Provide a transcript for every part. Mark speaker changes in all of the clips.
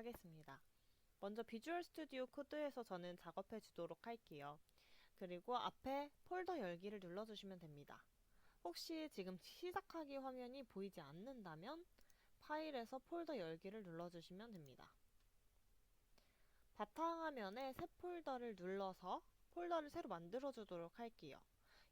Speaker 1: 하겠습니다. 먼저 비주얼 스튜디오 코드에서 저는 작업해 주도록 할게요. 그리고 앞에 폴더 열기를 눌러주시면 됩니다. 혹시 지금 시작하기 화면이 보이지 않는다면 파일에서 폴더 열기를 눌러주시면 됩니다. 바탕화면에 새 폴더를 눌러서 폴더를 새로 만들어 주도록 할게요.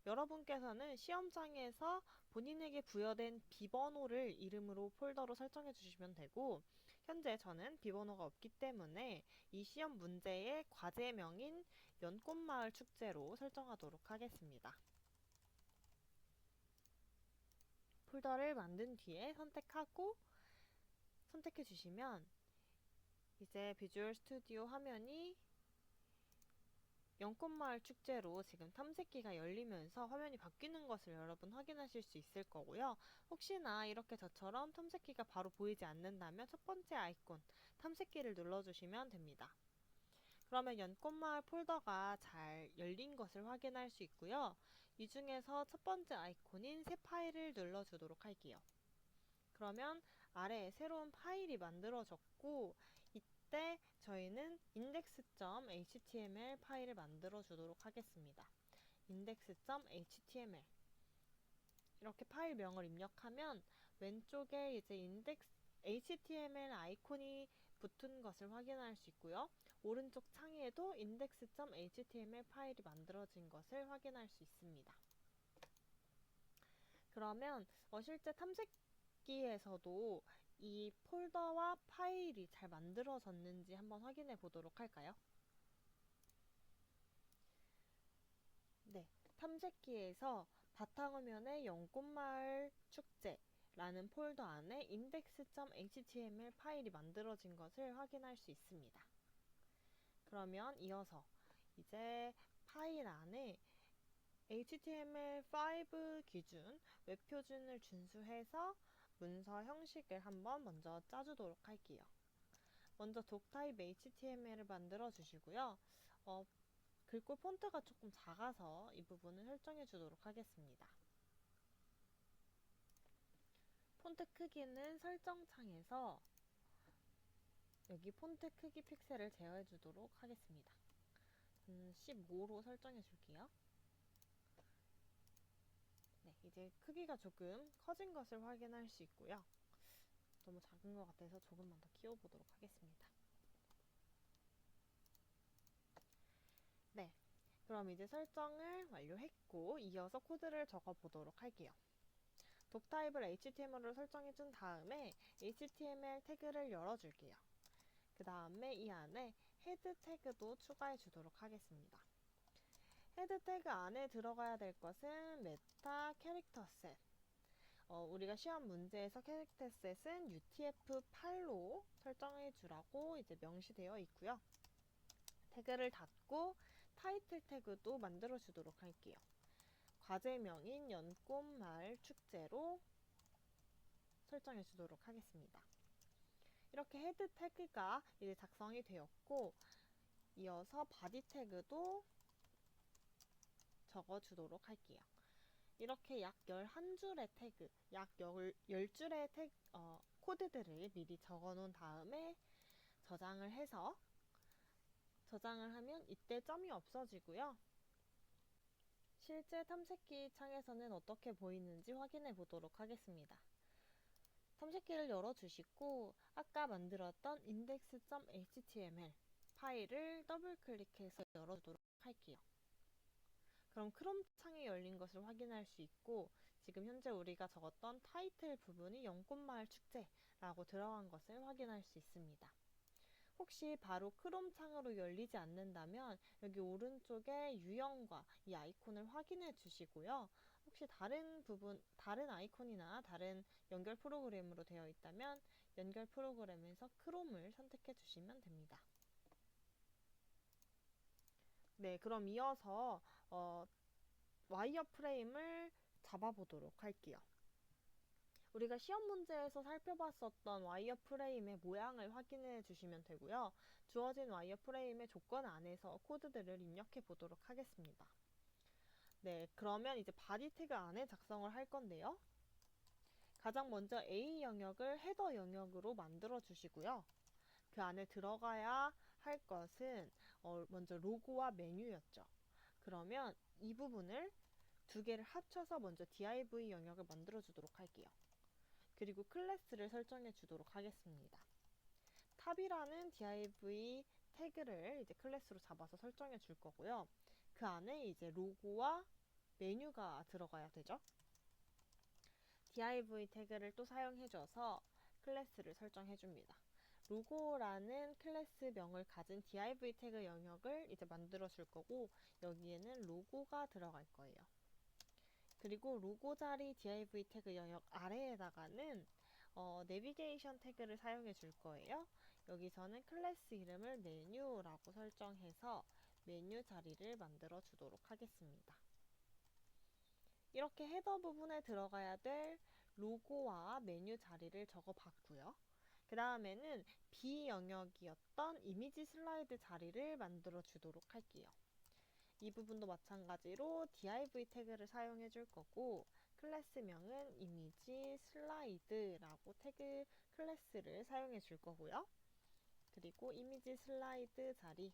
Speaker 1: 여러분께서는 시험장에서 본인에게 부여된 비번호를 이름으로 폴더로 설정해 주시면 되고, 현재 저는 비번호가 없기 때문에 이 시험 문제의 과제명인 연꽃마을 축제로 설정하도록 하겠습니다. 폴더를 만든 뒤에 선택해 주시면 이제 비주얼 스튜디오 화면이 연꽃마을 축제로 지금 탐색기가 열리면서 화면이 바뀌는 것을 여러분 확인하실 수 있을 거고요. 혹시나 이렇게 저처럼 탐색기가 바로 보이지 않는다면 첫 번째 아이콘 탐색기를 눌러주시면 됩니다. 그러면 연꽃마을 폴더가 잘 열린 것을 확인할 수 있고요. 이 중에서 첫 번째 아이콘인 새 파일을 눌러주도록 할게요. 그러면 아래에 새로운 파일이 만들어졌고, 이때 저희는 index.html 파일을 만들어 주도록 하겠습니다. index.html 이렇게 파일명을 입력하면 왼쪽에 이제 HTML 아이콘이 붙은 것을 확인할 수 있고요. 오른쪽 창에도 index.html 파일이 만들어진 것을 확인할 수 있습니다. 그러면 실제 탐색기에서도 이 폴더와 파일이 잘 만들어졌는지 한번 확인해 보도록 할까요? 네, 탐색기에서 바탕화면에 연꽃마을 축제라는 폴더 안에 index.html 파일이 만들어진 것을 확인할 수 있습니다. 그러면 이어서 이제 파일 안에 HTML5 기준 웹표준을 준수해서 문서 형식을 한번 먼저 짜주도록 할게요. 먼저 doctype HTML을 만들어 주시고요. 글꼴 폰트가 조금 작아서 이 부분을 설정해 주도록 하겠습니다. 폰트 크기는 설정 창에서 여기 폰트 크기 픽셀을 제어해 주도록 하겠습니다. 15로 설정해 줄게요. 네, 이제 크기가 조금 커진 것을 확인할 수 있고요. 너무 작은 것 같아서 조금만 더 키워보도록 하겠습니다. 네, 그럼 이제 설정을 완료했고 이어서 코드를 적어보도록 할게요. doctype을 HTML로 설정해준 다음에 HTML 태그를 열어줄게요. 그 다음에 이 안에 헤드 태그도 추가해 주도록 하겠습니다. 헤드 태그 안에 들어가야 될 것은 메타 캐릭터 셋. 우리가 시험 문제에서 캐릭터 셋은 UTF-8로 설정해 주라고 이제 명시되어 있고요. 태그를 닫고 타이틀 태그도 만들어 주도록 할게요. 과제명인 연꽃마을 축제로 설정해 주도록 하겠습니다. 이렇게 헤드 태그가 이제 작성이 되었고, 이어서 바디 태그도 적어 주도록 할게요. 이렇게 약 11줄의 태그, 약 10줄의 코드들을 미리 적어 놓은 다음에 저장을 하면 이때 점이 없어지고요. 실제 탐색기 창에서는 어떻게 보이는지 확인해 보도록 하겠습니다. 탐색기를 열어주시고 아까 만들었던 index.html 파일을 더블 클릭해서 열어주도록 할게요. 그럼 크롬 창이 열린 것을 확인할 수 있고, 지금 현재 우리가 적었던 타이틀 부분이 연꽃마을 축제라고 들어간 것을 확인할 수 있습니다. 혹시 바로 크롬 창으로 열리지 않는다면 여기 오른쪽에 유형과 이 아이콘을 확인해 주시고요. 혹시 다른 아이콘이나 다른 연결 프로그램으로 되어 있다면 연결 프로그램에서 크롬을 선택해 주시면 됩니다. 네, 그럼 이어서 와이어 프레임을 잡아보도록 할게요. 우리가 시험 문제에서 살펴봤었던 와이어 프레임의 모양을 확인해 주시면 되고요. 주어진 와이어 프레임의 조건 안에서 코드들을 입력해 보도록 하겠습니다. 네, 그러면 이제 바디 태그 안에 작성을 할 건데요. 가장 먼저 A 영역을 헤더 영역으로 만들어 주시고요. 그 안에 들어가야 할 것은 먼저 로고와 메뉴였죠. 그러면 이 부분을 두 개를 합쳐서 먼저 div 영역을 만들어 주도록 할게요. 그리고 클래스를 설정해 주도록 하겠습니다. 탑이라는 div 태그를 이제 클래스로 잡아서 설정해 줄 거고요. 그 안에 이제 로고와 메뉴가 들어가야 되죠. div 태그를 또 사용해줘서 클래스를 설정해줍니다. 로고라는 클래스명을 가진 div 태그 영역을 이제 만들어 줄 거고 여기에는 로고가 들어갈 거예요. 그리고 로고 자리 div 태그 영역 아래에다가는 내비게이션 태그를 사용해 줄 거예요. 여기서는 클래스 이름을 메뉴라고 설정해서 메뉴 자리를 만들어 주도록 하겠습니다. 이렇게 헤더 부분에 들어가야 될 로고와 메뉴 자리를 적어 봤고요. 그 다음에는 B 영역이었던 이미지 슬라이드 자리를 만들어 주도록 할게요. 이 부분도 마찬가지로 div 태그를 사용해 줄 거고 클래스명은 이미지 슬라이드라고 태그 클래스를 사용해 줄 거고요. 그리고 이미지 슬라이드 자리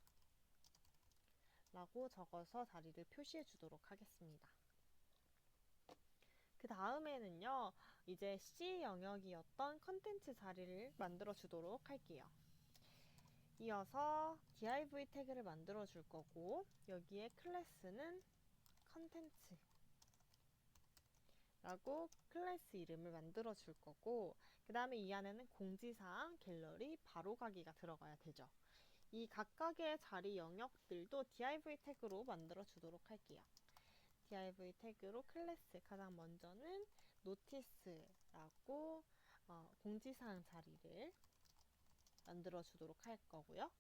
Speaker 1: 라고 적어서 자리를 표시해 주도록 하겠습니다. 그 다음에는요, 이제 C 영역이었던 컨텐츠 자리를 만들어 주도록 할게요. 이어서 div 태그를 만들어 줄 거고 여기에 클래스는 컨텐츠 라고 클래스 이름을 만들어 줄 거고 그 다음에 이 안에는 공지사항, 갤러리, 바로가기가 들어가야 되죠. 이 각각의 자리 영역들도 div 태그로 만들어 주도록 할게요. div 태그로 클래스 가장 먼저는 노티스라고 공지사항 자리를 만들어 주도록 할 거고요.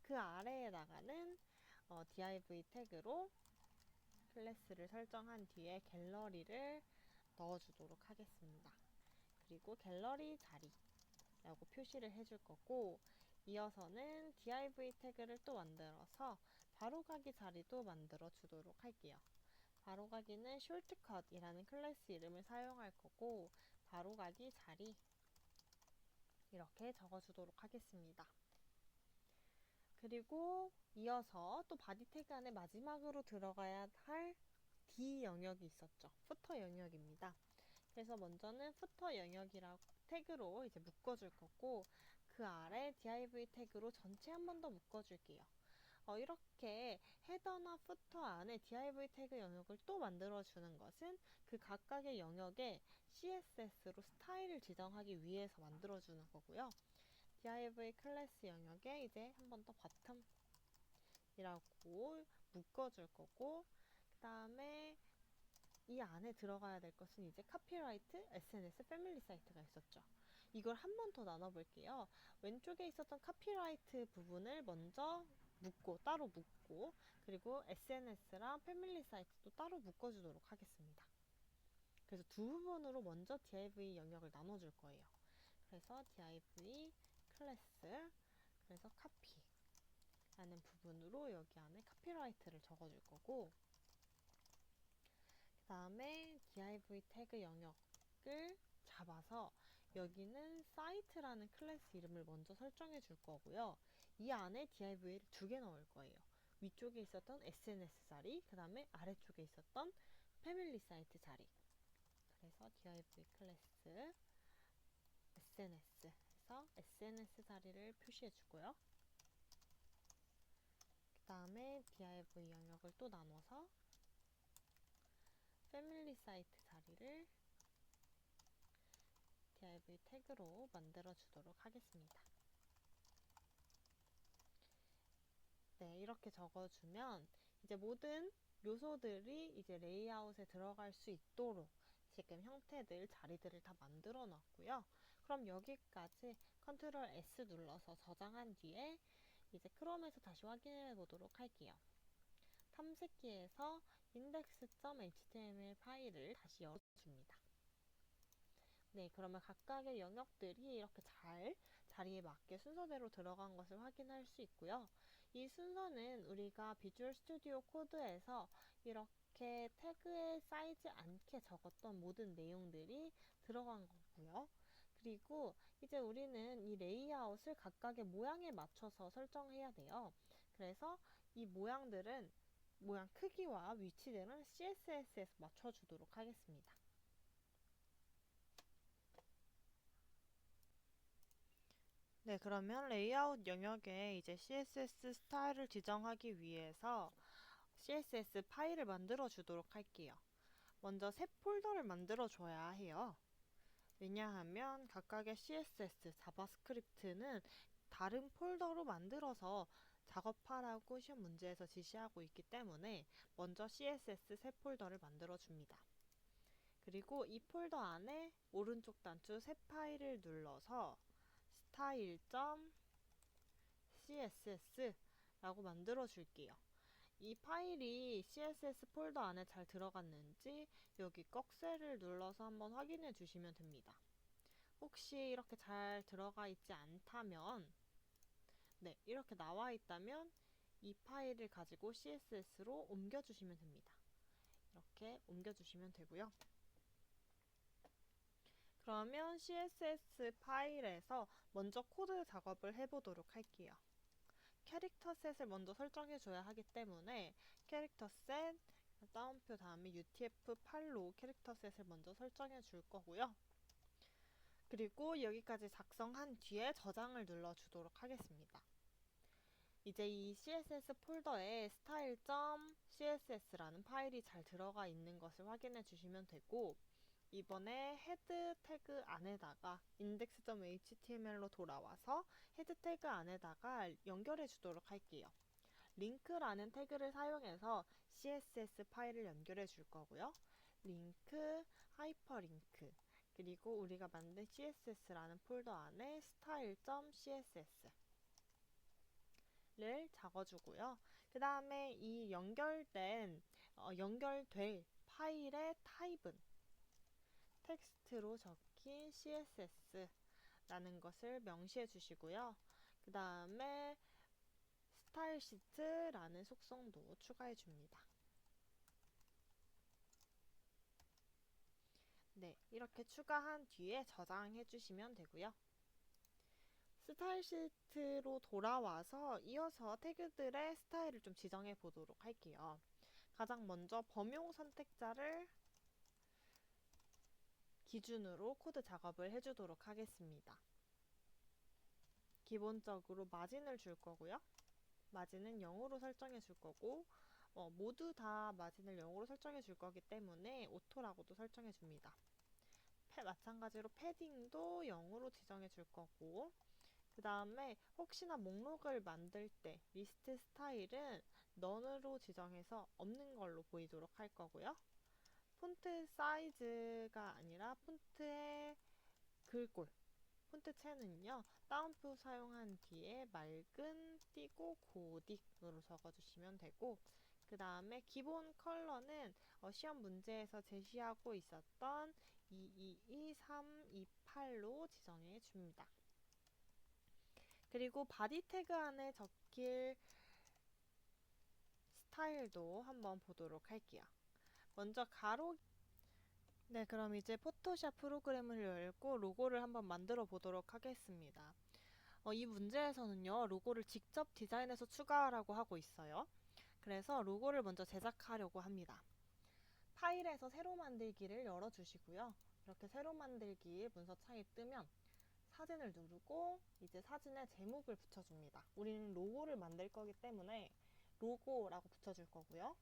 Speaker 1: 그 아래에다가는 div 태그로 클래스를 설정한 뒤에 갤러리를 넣어주도록 하겠습니다. 그리고 갤러리 자리라고 표시를 해줄 거고 이어서는 div 태그를 또 만들어서 바로가기 자리도 만들어 주도록 할게요. 바로가기는 shortcut이라는 클래스 이름을 사용할 거고 바로가기 자리 이렇게 적어주도록 하겠습니다. 그리고 이어서 또 바디 태그 안에 마지막으로 들어가야 할 D 영역이 있었죠. 푸터 영역입니다. 그래서 먼저는 푸터 영역이라고 태그로 이제 묶어줄 거고 그 아래 div 태그로 전체 한 번 더 묶어줄게요. 이렇게 헤더나 푸터 안에 div 태그 영역을 또 만들어주는 것은 그 각각의 영역에 CSS로 스타일을 지정하기 위해서 만들어주는 거고요. div 클래스 영역에 이제 한 번 더 bottom이라고 묶어줄 거고 그 다음에 이 안에 들어가야 될 것은 이제 카피라이트, SNS, 패밀리 사이트가 있었죠. 이걸 한 번 더 나눠볼게요. 왼쪽에 있었던 카피라이트 부분을 먼저 따로 묶고 그리고 SNS랑 패밀리 사이트도 따로 묶어주도록 하겠습니다. 그래서 두 부분으로 먼저 div 영역을 나눠줄 거예요. 그래서 div 클래스 그래서 카피 라는 부분으로 여기 안에 카피라이트를 적어줄 거고 그 다음에 div 태그 영역을 잡아서 여기는 사이트라는 클래스 이름을 먼저 설정해 줄 거고요. 이 안에 div를 두 개 넣을 거예요. 위쪽에 있었던 SNS 자리, 그 다음에 아래쪽에 있었던 패밀리 사이트 자리. 그래서 div 클래스 SNS 해서 SNS 자리를 표시해 주고요. 그 다음에 div 영역을 또 나눠서 패밀리 사이트 자리를 div 태그로 만들어 주도록 하겠습니다. 네, 이렇게 적어주면 이제 모든 요소들이 이제 레이아웃에 들어갈 수 있도록 지금 형태들, 자리들을 다 만들어 놨고요. 그럼 여기까지 컨트롤 S 눌러서 저장한 뒤에 이제 크롬에서 다시 확인해 보도록 할게요. 탐색기에서 index.html 파일을 다시 열어줍니다. 네, 그러면 각각의 영역들이 이렇게 잘 자리에 맞게 순서대로 들어간 것을 확인할 수 있고요. 이 순서는 우리가 비주얼 스튜디오 코드에서 이렇게 태그에 쌓이지 않게 적었던 모든 내용들이 들어간 거고요. 그리고 이제 우리는 이 레이아웃을 각각의 모양에 맞춰서 설정해야 돼요. 그래서 이 모양 크기와 위치들은 CSS에서 맞춰주도록 하겠습니다. 네, 그러면 레이아웃 영역에 이제 CSS 스타일을 지정하기 위해서 CSS 파일을 만들어 주도록 할게요. 먼저 새 폴더를 만들어 줘야 해요. 왜냐하면 각각의 CSS, 자바스크립트는 다른 폴더로 만들어서 작업하라고 시험 문제에서 지시하고 있기 때문에 먼저 CSS 새 폴더를 만들어 줍니다. 그리고 이 폴더 안에 오른쪽 단추 새 파일을 눌러서 style.css라고 만들어 줄게요. 이 파일이 CSS 폴더 안에 잘 들어갔는지 여기 꺽쇠를 눌러서 한번 확인해 주시면 됩니다. 혹시 이렇게 잘 들어가 있지 않다면, 네, 이렇게 나와 있다면 이 파일을 가지고 CSS로 옮겨주시면 됩니다. 이렇게 옮겨주시면 되고요. 그러면 CSS 파일에서 먼저 코드 작업을 해보도록 할게요. 캐릭터 셋을 먼저 설정해 줘야 하기 때문에 캐릭터 셋 따옴표 다음에 UTF-8로 캐릭터 셋을 먼저 설정해 줄 거고요. 그리고 여기까지 작성한 뒤에 저장을 눌러 주도록 하겠습니다. 이제 이 CSS 폴더에 style.css라는 파일이 잘 들어가 있는 것을 확인해 주시면 되고, 이번에 헤드 태그 안에다가 index.html로 돌아와서 헤드 태그 안에다가 연결해 주도록 할게요. 링크라는 태그를 사용해서 CSS 파일을 연결해 줄 거고요. 링크, 하이퍼링크, 그리고 우리가 만든 CSS라는 폴더 안에 style.css 를 적어주고요. 그 다음에 이 연결될 파일의 타입은 텍스트로 적힌 CSS라는 것을 명시해 주시고요. 그 다음에 스타일 시트라는 속성도 추가해 줍니다. 네, 이렇게 추가한 뒤에 저장해 주시면 되고요. 스타일 시트로 돌아와서 이어서 태그들의 스타일을 좀 지정해 보도록 할게요. 가장 먼저 범용 선택자를 기준으로 코드 작업을 해주도록 하겠습니다. 기본적으로 마진을 줄 거고요. 마진은 0으로 설정해 줄 거고, 모두 다 마진을 0으로 설정해 줄 거기 때문에 오토라고도 설정해 줍니다. 마찬가지로 패딩도 0으로 지정해 줄 거고, 그 다음에 혹시나 목록을 만들 때 리스트 스타일은 none으로 지정해서 없는 걸로 보이도록 할 거고요. 폰트 사이즈가 아니라 폰트의 글꼴, 폰트체는요, 따옴표 사용한 뒤에 맑은 띄고 고딕으로 적어주시면 되고, 그 다음에 기본 컬러는 시험 문제에서 제시하고 있었던 222-328로 지정해 줍니다. 그리고 바디 태그 안에 적힐 스타일도 한번 보도록 할게요. 먼저 네, 그럼 이제 포토샵 프로그램을 열고 로고를 한번 만들어 보도록 하겠습니다. 이 문제에서는요, 로고를 직접 디자인해서 추가하라고 하고 있어요. 그래서 로고를 먼저 제작하려고 합니다. 파일에서 새로 만들기를 열어주시고요. 이렇게 새로 만들기 문서 창이 뜨면 사진을 누르고 이제 사진에 제목을 붙여줍니다. 우리는 로고를 만들 거기 때문에 로고라고 붙여줄 거고요.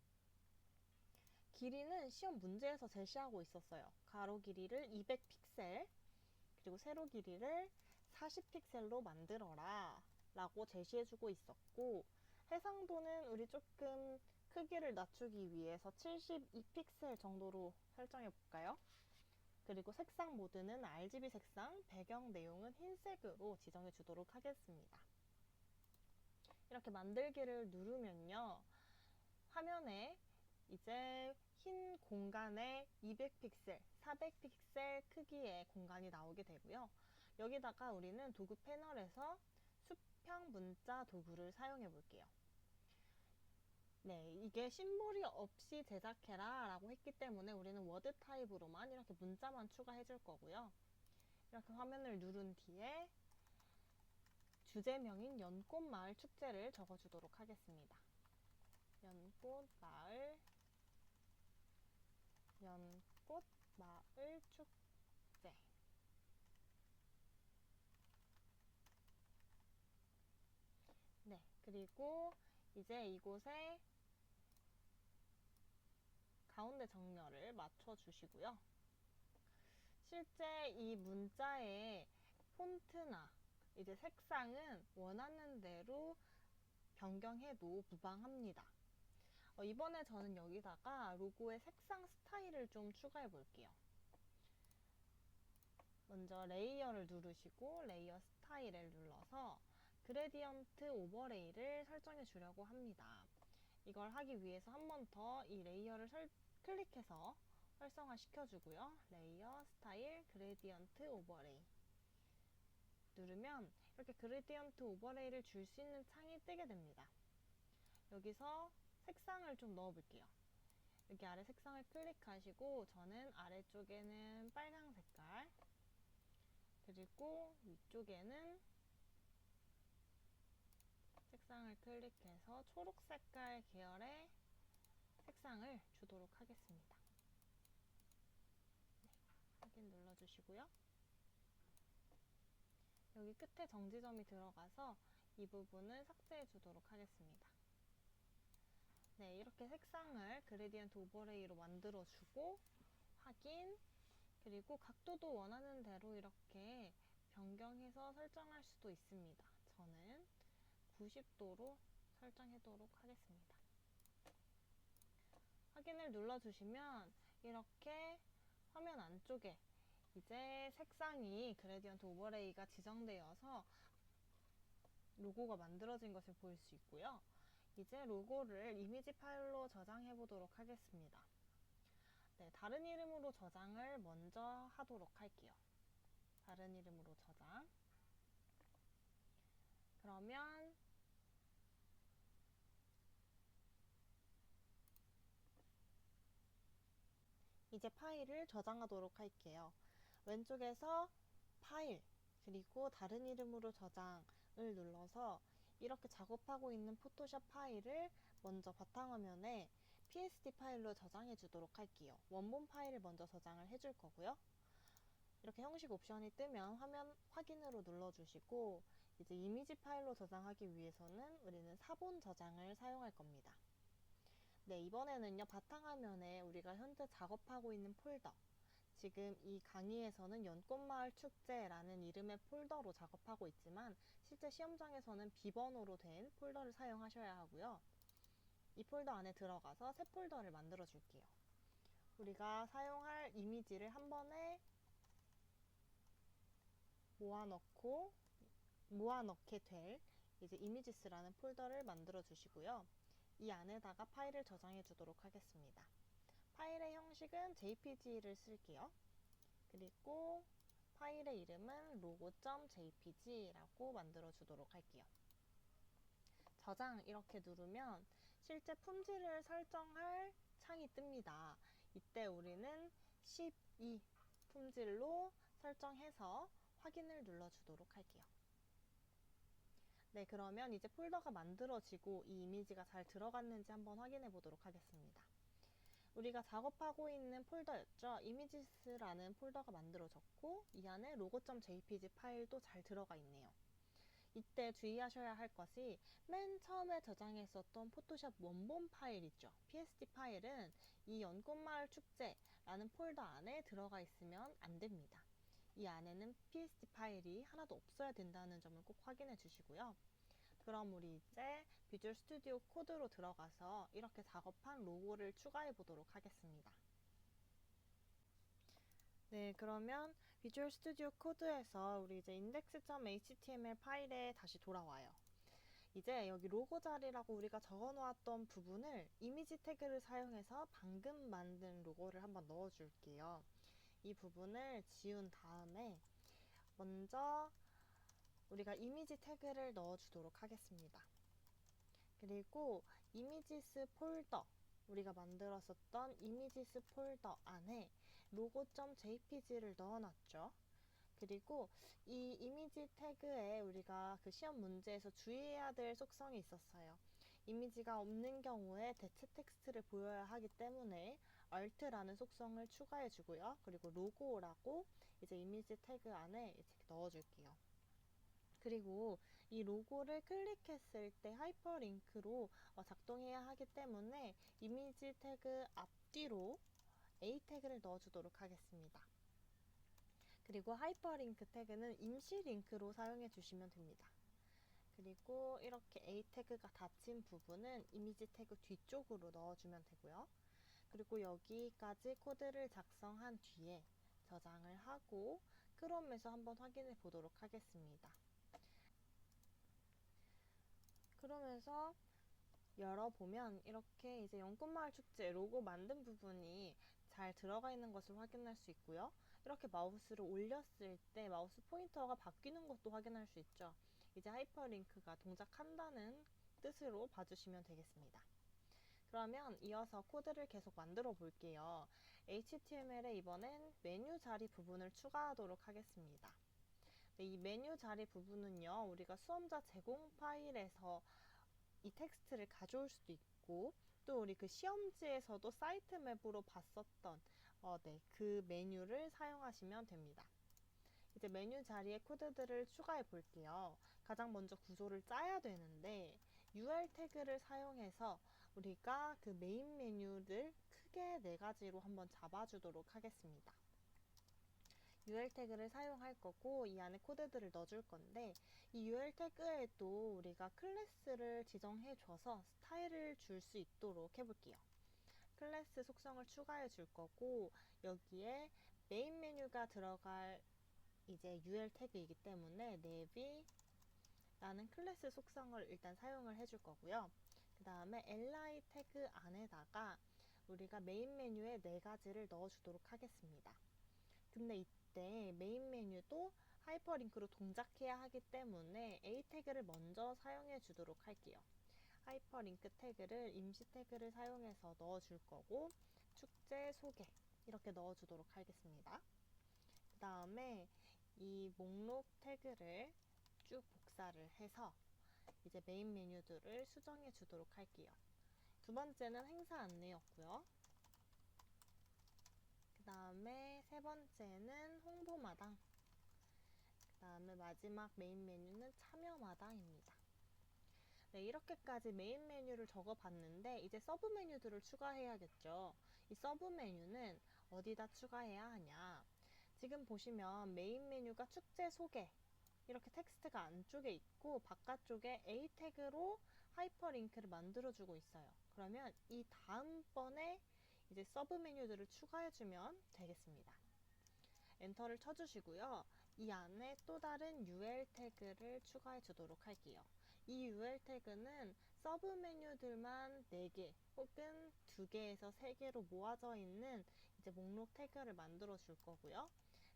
Speaker 1: 길이는 시험 문제에서 제시하고 있었어요. 가로 길이를 200픽셀, 그리고 세로 길이를 40픽셀로 만들어라 라고 제시해주고 있었고, 해상도는 우리 조금 크기를 낮추기 위해서 72픽셀 정도로 설정해 볼까요? 그리고 색상 모드는 RGB 색상, 배경 내용은 흰색으로 지정해 주도록 하겠습니다. 이렇게 만들기를 누르면요, 화면에 이제 흰 공간에 200픽셀, 400픽셀 크기의 공간이 나오게 되고요. 여기다가 우리는 도구 패널에서 수평 문자 도구를 사용해 볼게요. 네, 이게 심볼이 없이 제작해라 라고 했기 때문에 우리는 워드 타입으로만 이렇게 문자만 추가해 줄 거고요. 이렇게 화면을 누른 뒤에 주제명인 연꽃마을 축제를 적어주도록 하겠습니다. 연꽃마을 축제. 네, 그리고 이제 이곳에 가운데 정렬을 맞춰주시고요. 실제 이 문자의 폰트나 이제 색상은 원하는 대로 변경해도 무방합니다. 이번에 저는 여기다가 로고의 색상 스타일을 좀 추가해 볼게요. 먼저 레이어를 누르시고 레이어 스타일을 눌러서 그레디언트 오버레이를 설정해 주려고 합니다. 이걸 하기 위해서 한 번 더 이 레이어를 클릭해서 활성화 시켜주고요. 레이어 스타일 그레디언트 오버레이 누르면 이렇게 그레디언트 오버레이를 줄 수 있는 창이 뜨게 됩니다. 여기서 색상을 좀 넣어 볼게요. 여기 아래 색상을 클릭하시고 저는 아래쪽에는 빨강 색깔, 그리고 위쪽에는 색상을 클릭해서 초록 색깔 계열의 색상을 주도록 하겠습니다. 네, 확인 눌러주시고요. 여기 끝에 정지점이 들어가서 이 부분을 삭제해 주도록 하겠습니다. 네, 이렇게 색상을 그레디언트 오버레이로 만들어주고 확인, 그리고 각도도 원하는 대로 이렇게 변경해서 설정할 수도 있습니다. 저는 90도로 설정하도록 하겠습니다. 확인을 눌러주시면 이렇게 화면 안쪽에 이제 색상이 그레디언트 오버레이가 지정되어서 로고가 만들어진 것을 볼 수 있고요. 이제 로고를 이미지 파일로 저장해 보도록 하겠습니다. 네, 다른 이름으로 저장을 먼저 하도록 할게요. 다른 이름으로 저장. 그러면 이제 파일을 저장하도록 할게요. 왼쪽에서 파일, 그리고 다른 이름으로 저장을 눌러서 이렇게 작업하고 있는 포토샵 파일을 먼저 바탕화면에 PSD 파일로 저장해 주도록 할게요. 원본 파일을 먼저 저장을 해줄 거고요. 이렇게 형식 옵션이 뜨면 화면 확인으로 눌러주시고 이제 이미지 파일로 저장하기 위해서는 우리는 사본 저장을 사용할 겁니다. 네, 이번에는요, 바탕화면에 우리가 현재 작업하고 있는 폴더, 지금 이 강의에서는 연꽃마을 축제라는 이름의 폴더로 작업하고 있지만 실제 시험장에서는 비번호로 된 폴더를 사용하셔야 하고요. 이 폴더 안에 들어가서 새 폴더를 만들어 줄게요. 우리가 사용할 이미지를 한 번에 모아넣게 될 이제 이미지스라는 폴더를 만들어 주시고요. 이 안에다가 파일을 저장해 주도록 하겠습니다. 파일의 형식은 JPG를 쓸게요. 그리고 파일의 이름은 logo.jpg라고 만들어 주도록 할게요. 저장 이렇게 누르면 실제 품질을 설정할 창이 뜹니다. 이때 우리는 12 품질로 설정해서 확인을 눌러주도록 할게요. 네, 그러면 이제 폴더가 만들어지고 이 이미지가 잘 들어갔는지 한번 확인해 보도록 하겠습니다. 우리가 작업하고 있는 폴더였죠. 이미지스라는 폴더가 만들어졌고 이 안에 logo.jpg 파일도 잘 들어가 있네요. 이때 주의하셔야 할 것이 맨 처음에 저장했었던 포토샵 원본 파일 있죠. PSD 파일은 이 연꽃마을 축제라는 폴더 안에 들어가 있으면 안 됩니다. 이 안에는 PSD 파일이 하나도 없어야 된다는 점을 꼭 확인해 주시고요. 그럼 우리 이제 비주얼 스튜디오 코드로 들어가서 이렇게 작업한 로고를 추가해 보도록 하겠습니다. 네, 그러면 비주얼 스튜디오 코드에서 우리 이제 index.html 파일에 다시 돌아와요. 이제 여기 로고 자리라고 우리가 적어 놓았던 부분을 이미지 태그를 사용해서 방금 만든 로고를 한번 넣어 줄게요. 이 부분을 지운 다음에 먼저 우리가 이미지 태그를 넣어 주도록 하겠습니다. 그리고 이미지스 폴더, 우리가 만들었었던 이미지스 폴더 안에 logo.jpg를 넣어놨죠. 그리고 이 이미지 태그에 우리가 그 시험 문제에서 주의해야 될 속성이 있었어요. 이미지가 없는 경우에 대체 텍스트를 보여야 하기 때문에 alt라는 속성을 추가해 주고요. 그리고 로고라고 이제 이미지 태그 안에 이렇게 넣어줄게요. 그리고 이 로고를 클릭했을 때 하이퍼링크로 작동해야 하기 때문에 이미지 태그 앞뒤로 A 태그를 넣어주도록 하겠습니다. 그리고 하이퍼링크 태그는 임시 링크로 사용해 주시면 됩니다. 그리고 이렇게 A 태그가 닫힌 부분은 이미지 태그 뒤쪽으로 넣어주면 되고요. 그리고 여기까지 코드를 작성한 뒤에 저장을 하고 크롬에서 한번 확인해 보도록 하겠습니다. 그러면서 열어보면 이렇게 이제 연꽃마을 축제 로고 만든 부분이 잘 들어가 있는 것을 확인할 수 있고요. 이렇게 마우스를 올렸을 때 마우스 포인터가 바뀌는 것도 확인할 수 있죠. 이제 하이퍼링크가 동작한다는 뜻으로 봐주시면 되겠습니다. 그러면 이어서 코드를 계속 만들어 볼게요. HTML에 이번엔 메뉴 자리 부분을 추가하도록 하겠습니다. 네, 이 메뉴 자리 부분은요, 우리가 수험자 제공 파일에서 이 텍스트를 가져올 수도 있고, 또 우리 그 시험지에서도 사이트 맵으로 봤었던 그 메뉴를 사용하시면 됩니다. 이제 메뉴 자리에 코드들을 추가해 볼게요. 가장 먼저 구조를 짜야 되는데 UR 태그를 사용해서 우리가 그 메인 메뉴를 크게 4가지로 한번 잡아주도록 하겠습니다. UR 태그를 사용할 거고 이 안에 코드들을 넣어줄 건데 이 UR 태그에도 우리가 클래스를 지정해 줘서 스타일을 줄 수 있도록 해볼게요. 클래스 속성을 추가해 줄 거고 여기에 메인 메뉴가 들어갈 이제 UR 태그이기 때문에 navi라는 클래스 속성을 일단 사용을 해줄 거고요. 그 다음에 li 태그 안에다가 우리가 메인 메뉴에 4가지를 넣어주도록 하겠습니다. 근데 이때 메인 메뉴도 하이퍼링크로 동작해야 하기 때문에 A 태그를 먼저 사용해 주도록 할게요. 하이퍼링크 태그를 임시 태그를 사용해서 넣어줄 거고 축제 소개 이렇게 넣어주도록 하겠습니다. 그 다음에 이 목록 태그를 쭉 복사를 해서 이제 메인 메뉴들을 수정해 주도록 할게요. 두 번째는 행사 안내였고요. 그 다음에 세 번째는 홍보마당. 그 다음에 마지막 메인 메뉴는 참여마당입니다. 네, 이렇게까지 메인 메뉴를 적어봤는데 이제 서브 메뉴들을 추가해야겠죠. 이 서브 메뉴는 어디다 추가해야 하냐. 지금 보시면 메인 메뉴가 축제 소개 이렇게 텍스트가 안쪽에 있고 바깥쪽에 A 태그로 하이퍼링크를 만들어주고 있어요. 그러면 이 다음번에 이제 서브 메뉴들을 추가해주면 되겠습니다. 엔터를 쳐주시고요. 이 안에 또 다른 UL 태그를 추가해 주도록 할게요. 이 UL 태그는 서브 메뉴들만 4개 혹은 2개에서 3개로 모아져 있는 이제 목록 태그를 만들어 줄 거고요.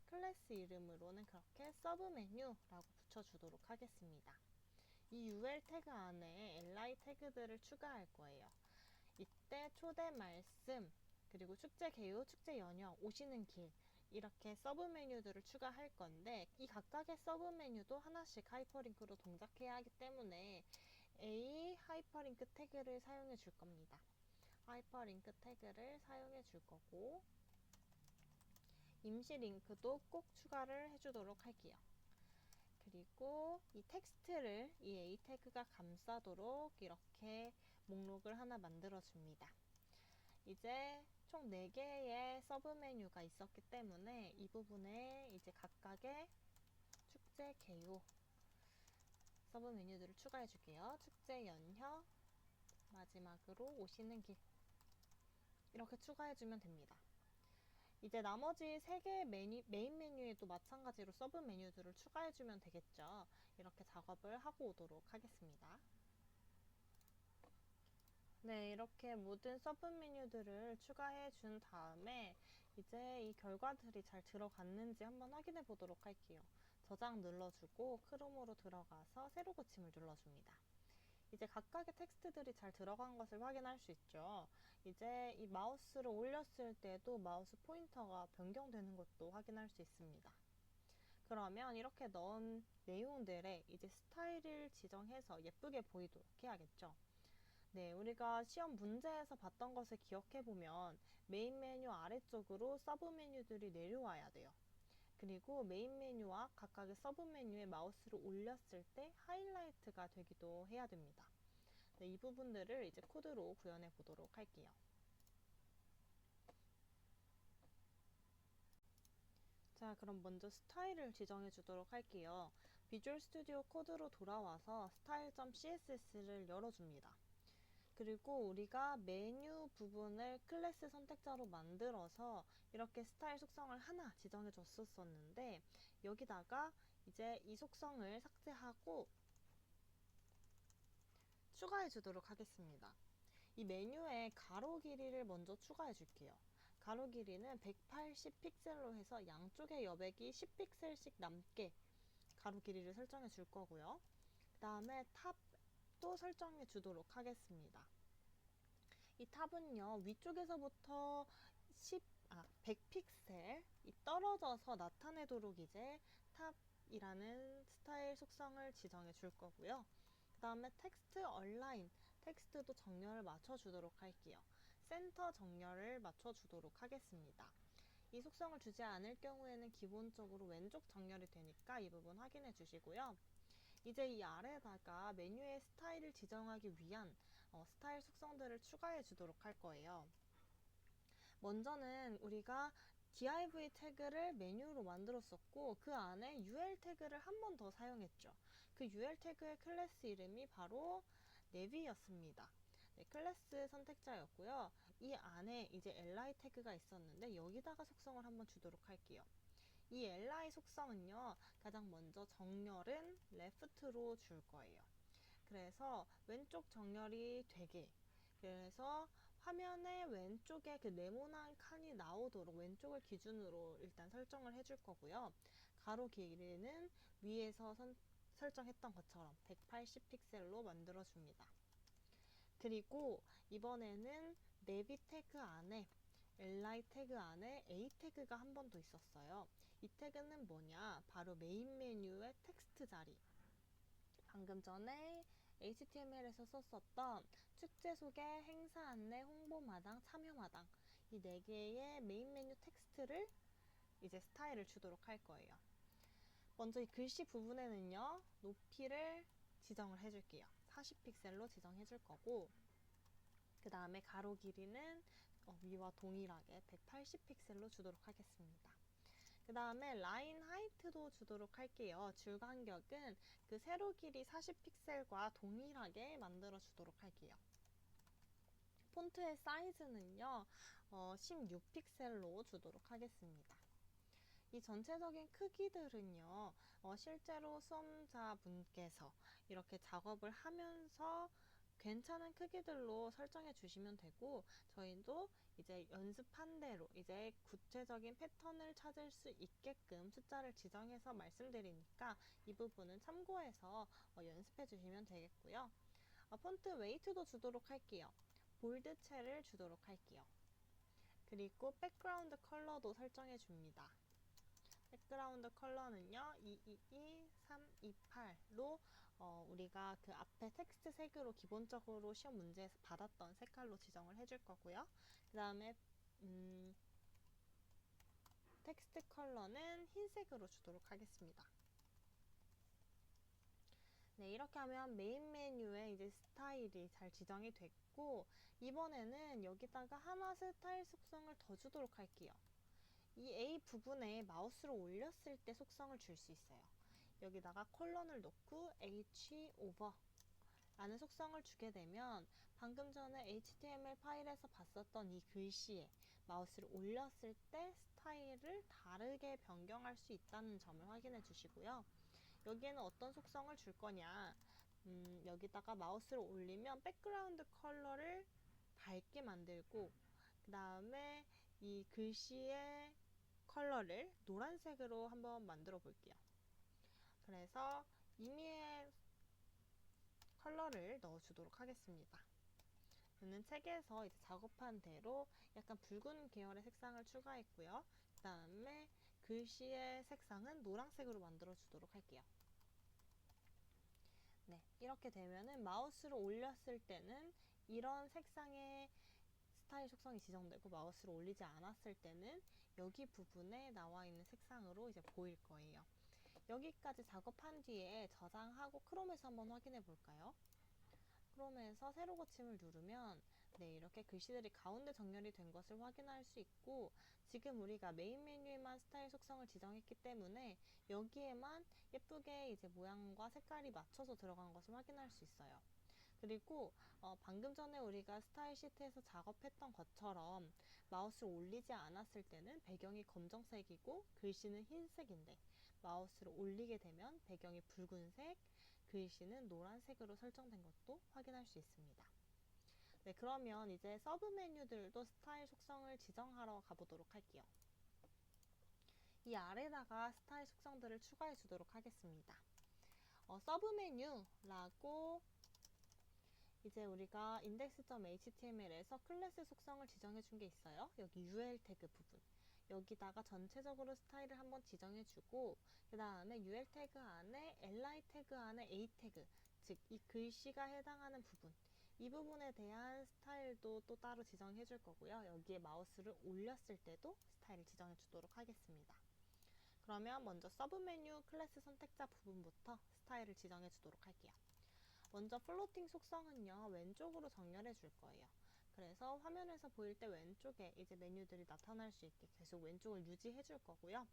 Speaker 1: 클래스 이름으로는 그렇게 서브 메뉴라고 붙여주도록 하겠습니다. 이 UL 태그 안에 li 태그들을 추가할 거예요. 이때 초대 말씀, 그리고 축제 개요, 축제 연휴, 오시는 길 이렇게 서브 메뉴들을 추가할 건데 이 각각의 서브 메뉴도 하나씩 하이퍼링크로 동작해야 하기 때문에 A 하이퍼링크 태그를 사용해 줄 겁니다. 하이퍼링크 태그를 사용해 줄 거고 임시 링크도 꼭 추가를 해주도록 할게요. 그리고 이 텍스트를 이 A 태그가 감싸도록 이렇게 목록을 하나 만들어 줍니다. 이제 총 4개의 서브 메뉴가 있었기 때문에 이 부분에 이제 각각의 축제 개요 서브 메뉴들을 추가해 줄게요. 축제 연휴, 마지막으로 오시는 길 이렇게 추가해 주면 됩니다. 이제 나머지 3개의 메인 메뉴에도 마찬가지로 서브 메뉴들을 추가해 주면 되겠죠. 이렇게 작업을 하고 오도록 하겠습니다. 네, 이렇게 모든 서브 메뉴들을 추가해 준 다음에 이제 이 결과들이 잘 들어갔는지 한번 확인해 보도록 할게요. 저장 눌러주고 크롬으로 들어가서 새로 고침을 눌러줍니다. 이제 각각의 텍스트들이 잘 들어간 것을 확인할 수 있죠. 이제 이 마우스를 올렸을 때도 마우스 포인터가 변경되는 것도 확인할 수 있습니다. 그러면 이렇게 넣은 내용들에 이제 스타일을 지정해서 예쁘게 보이도록 해야겠죠. 네, 우리가 시험 문제에서 봤던 것을 기억해보면 메인 메뉴 아래쪽으로 서브 메뉴들이 내려와야 돼요. 그리고 메인 메뉴와 각각의 서브 메뉴에 마우스를 올렸을 때 하이라이트가 되기도 해야 됩니다. 네, 이 부분들을 이제 코드로 구현해 보도록 할게요. 자, 그럼 먼저 스타일을 지정해 주도록 할게요. 비주얼 스튜디오 코드로 돌아와서 style.css를 열어줍니다. 그리고 우리가 메뉴 부분을 클래스 선택자로 만들어서 이렇게 스타일 속성을 하나 지정해 줬었는데 여기다가 이제 이 속성을 삭제하고 추가해 주도록 하겠습니다. 이 메뉴에 가로 길이를 먼저 추가해 줄게요. 가로 길이는 180 픽셀로 해서 양쪽의 여백이 10 픽셀씩 남게 가로 길이를 설정해 줄 거고요. 그 다음에 탑도 설정해 주도록 하겠습니다. 이 탑은요, 위쪽에서부터 100픽셀 떨어져서 나타내도록 이제 탑이라는 스타일 속성을 지정해 줄 거고요. 그 다음에 텍스트 얼라인, 텍스트도 정렬을 맞춰주도록 할게요. 센터 정렬을 맞춰주도록 하겠습니다. 이 속성을 주지 않을 경우에는 기본적으로 왼쪽 정렬이 되니까 이 부분 확인해 주시고요. 이제 이 아래에다가 메뉴의 스타일을 지정하기 위한 스타일 속성들을 추가해 주도록 할 거예요. 먼저는 우리가 div 태그를 메뉴로 만들었었고 그 안에 ul 태그를 한 번 더 사용했죠. 그 ul 태그의 클래스 이름이 바로 nav이었습니다. 네, 클래스 선택자였고요. 이 안에 이제 li 태그가 있었는데 여기다가 속성을 한번 주도록 할게요. 이 li 속성은요, 가장 먼저 정렬은 left로 줄 거예요. 그래서 왼쪽 정렬이 되게, 그래서 화면의 왼쪽에 그 네모난 칸이 나오도록 왼쪽을 기준으로 일단 설정을 해줄 거고요. 가로 길이는 위에서 설정했던 것처럼 180 픽셀로 만들어 줍니다. 그리고 이번에는 네비 태그 안에 li 태그 안에 a 태그가 한 번 더 있었어요. 이 태그는 뭐냐? 바로 메인 메뉴의 텍스트 자리. 방금 전에 HTML에서 썼었던 축제 소개, 행사 안내, 홍보마당, 참여마당 이 4개의 메인 메뉴 텍스트를 이제 스타일을 주도록 할 거예요. 먼저 이 글씨 부분에는요, 높이를 지정을 해줄게요. 40픽셀로 지정해 줄 거고, 그 다음에 가로 길이는 위와 동일하게 180픽셀로 주도록 하겠습니다. 그 다음에 라인 하이트도 주도록 할게요. 줄 간격은 그 세로 길이 40픽셀과 동일하게 만들어 주도록 할게요. 폰트의 사이즈는요, 16픽셀로 주도록 하겠습니다. 이 전체적인 크기들은요, 실제로 수험자분께서 이렇게 작업을 하면서 괜찮은 크기들로 설정해 주시면 되고, 저희도 이제 연습한 대로 이제 구체적인 패턴을 찾을 수 있게끔 숫자를 지정해서 말씀드리니까 이 부분은 참고해서 연습해 주시면 되겠고요. 폰트 웨이트도 주도록 할게요. 볼드체를 주도록 할게요. 그리고 백그라운드 컬러도 설정해 줍니다. 백그라운드 컬러는요, 222328로 우리가 그 앞에 텍스트 색으로 기본적으로 시험 문제에서 받았던 색깔로 지정을 해줄 거고요. 그 다음에 텍스트 컬러는 흰색으로 주도록 하겠습니다. 네, 이렇게 하면 메인 메뉴에 이제 스타일이 잘 지정이 됐고, 이번에는 여기다가 하나 스타일 속성을 더 주도록 할게요. 이 A 부분에 마우스를 올렸을 때 속성을 줄 수 있어요. 여기다가 콜론을 놓고 H over 라는 속성을 주게 되면 방금 전에 HTML 파일에서 봤었던 이 글씨에 마우스를 올렸을 때 스타일을 다르게 변경할 수 있다는 점을 확인해 주시고요. 여기에는 어떤 속성을 줄 거냐, 여기다가 마우스를 올리면 백그라운드 컬러를 밝게 만들고, 그 다음에 이 글씨의 컬러를 노란색으로 한번 만들어 볼게요. 그래서 임의의 컬러를 넣어주도록 하겠습니다. 저는 책에서 이제 작업한 대로 약간 붉은 계열의 색상을 추가했고요. 그 다음에 글씨의 색상은 노란색으로 만들어 주도록 할게요. 네, 이렇게 되면은 마우스를 올렸을 때는 이런 색상의 스타일 속성이 지정되고, 마우스를 올리지 않았을 때는 여기 부분에 나와 있는 색상으로 이제 보일 거예요. 여기까지 작업한 뒤에 저장하고 크롬에서 한번 확인해 볼까요? 크롬에서 새로 고침을 누르면 네, 이렇게 글씨들이 가운데 정렬이 된 것을 확인할 수 있고, 지금 우리가 메인 메뉴에만 스타일 속성을 지정했기 때문에 여기에만 예쁘게 이제 모양과 색깔이 맞춰서 들어간 것을 확인할 수 있어요. 그리고 방금 전에 우리가 스타일 시트에서 작업했던 것처럼 마우스를 올리지 않았을 때는 배경이 검정색이고 글씨는 흰색인데, 마우스를 올리게 되면 배경이 붉은색, 글씨는 노란색으로 설정된 것도 확인할 수 있습니다. 네, 그러면 이제 서브 메뉴들도 스타일 속성을 지정하러 가보도록 할게요. 이 아래다가 스타일 속성들을 추가해 주도록 하겠습니다. 서브 메뉴라고 이제 우리가 index.html에서 클래스 속성을 지정해 준 게 있어요. 여기 ul 태그 부분. 여기다가 전체적으로 스타일을 한번 지정해 주고, 그 다음에 ul 태그 안에 li 태그 안에 a 태그, 즉 이 글씨가 해당하는 부분, 이 부분에 대한 스타일도 또 따로 지정해 줄 거고요. 여기에 마우스를 올렸을 때도 스타일을 지정해 주도록 하겠습니다. 그러면 먼저 서브 메뉴 클래스 선택자 부분부터 스타일을 지정해 주도록 할게요. 먼저 플로팅 속성은요, 왼쪽으로 정렬해 줄 거예요. 그래서 화면에서 보일 때 왼쪽에 이제 메뉴들이 나타날 수 있게 계속 왼쪽을 유지해 줄 거고요.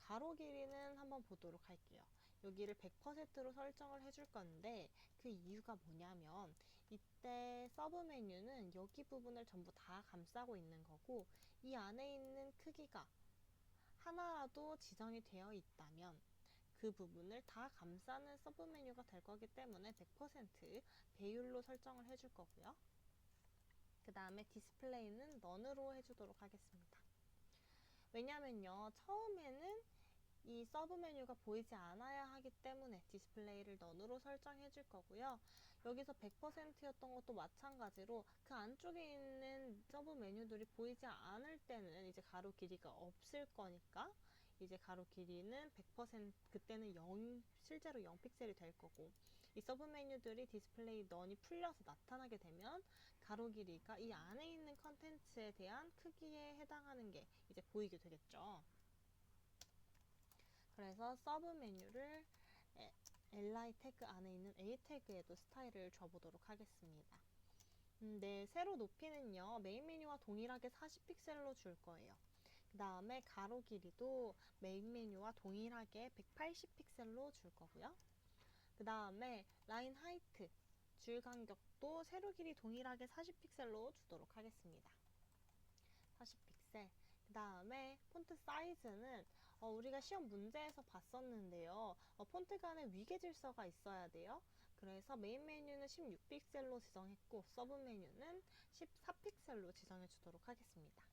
Speaker 1: 가로 길이는 한번 보도록 할게요. 여기를 100%로 설정을 해줄 건데, 그 이유가 뭐냐면 이때 서브 메뉴는 여기 부분을 전부 다 감싸고 있는 거고, 이 안에 있는 크기가 하나라도 지정이 되어 있다면 그 부분을 다 감싸는 서브 메뉴가 될 거기 때문에 100% 배율로 설정을 해줄 거고요. 그 다음에 디스플레이는 none으로 해주도록 하겠습니다. 왜냐면요, 처음에는 이 서브 메뉴가 보이지 않아야 하기 때문에 디스플레이를 none으로 설정해 줄 거고요. 여기서 100%였던 것도 마찬가지로 그 안쪽에 있는 서브 메뉴들이 보이지 않을 때는 이제 가로 길이가 없을 거니까 이제 가로 길이는 100%, 그때는 0, 실제로 0픽셀이 될 거고, 이 서브 메뉴들이 디스플레이 none이 풀려서 나타나게 되면 가로 길이가 이 안에 있는 컨텐츠에 대한 크기에 해당하는 게 이제 보이게 되겠죠. 그래서 서브 메뉴를 li 태그 안에 있는 a 태그에도 스타일을 줘보도록 하겠습니다. 네, 세로 높이는요, 메인 메뉴와 동일하게 40픽셀로 줄 거예요. 그 다음에 가로 길이도 메인 메뉴와 동일하게 180픽셀로 줄 거고요. 그 다음에 라인 하이트, 줄 간격도 세로 길이 동일하게 40픽셀로 주도록 하겠습니다. 40픽셀. 그 다음에 폰트 사이즈는 우리가 시험 문제에서 봤었는데요. 폰트 간에 위계 질서가 있어야 돼요. 그래서 메인 메뉴는 16픽셀로 지정했고, 서브 메뉴는 14픽셀로 지정해 주도록 하겠습니다.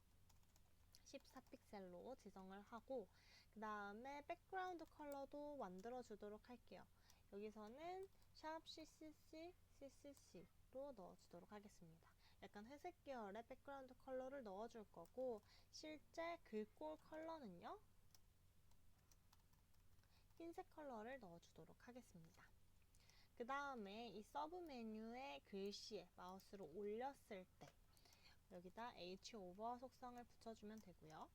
Speaker 1: 14픽셀로 지정을 하고, 그 다음에 백그라운드 컬러도 만들어 주도록 할게요. 여기서는 샵 CCC로 넣어주도록 하겠습니다. 약간 회색 계열의 백그라운드 컬러를 넣어줄 거고, 실제 글꼴 컬러는요, 흰색 컬러를 넣어주도록 하겠습니다. 그 다음에 이 서브 메뉴의 글씨에 마우스를 올렸을 때 여기다 Hover 속성을 붙여주면 되고요.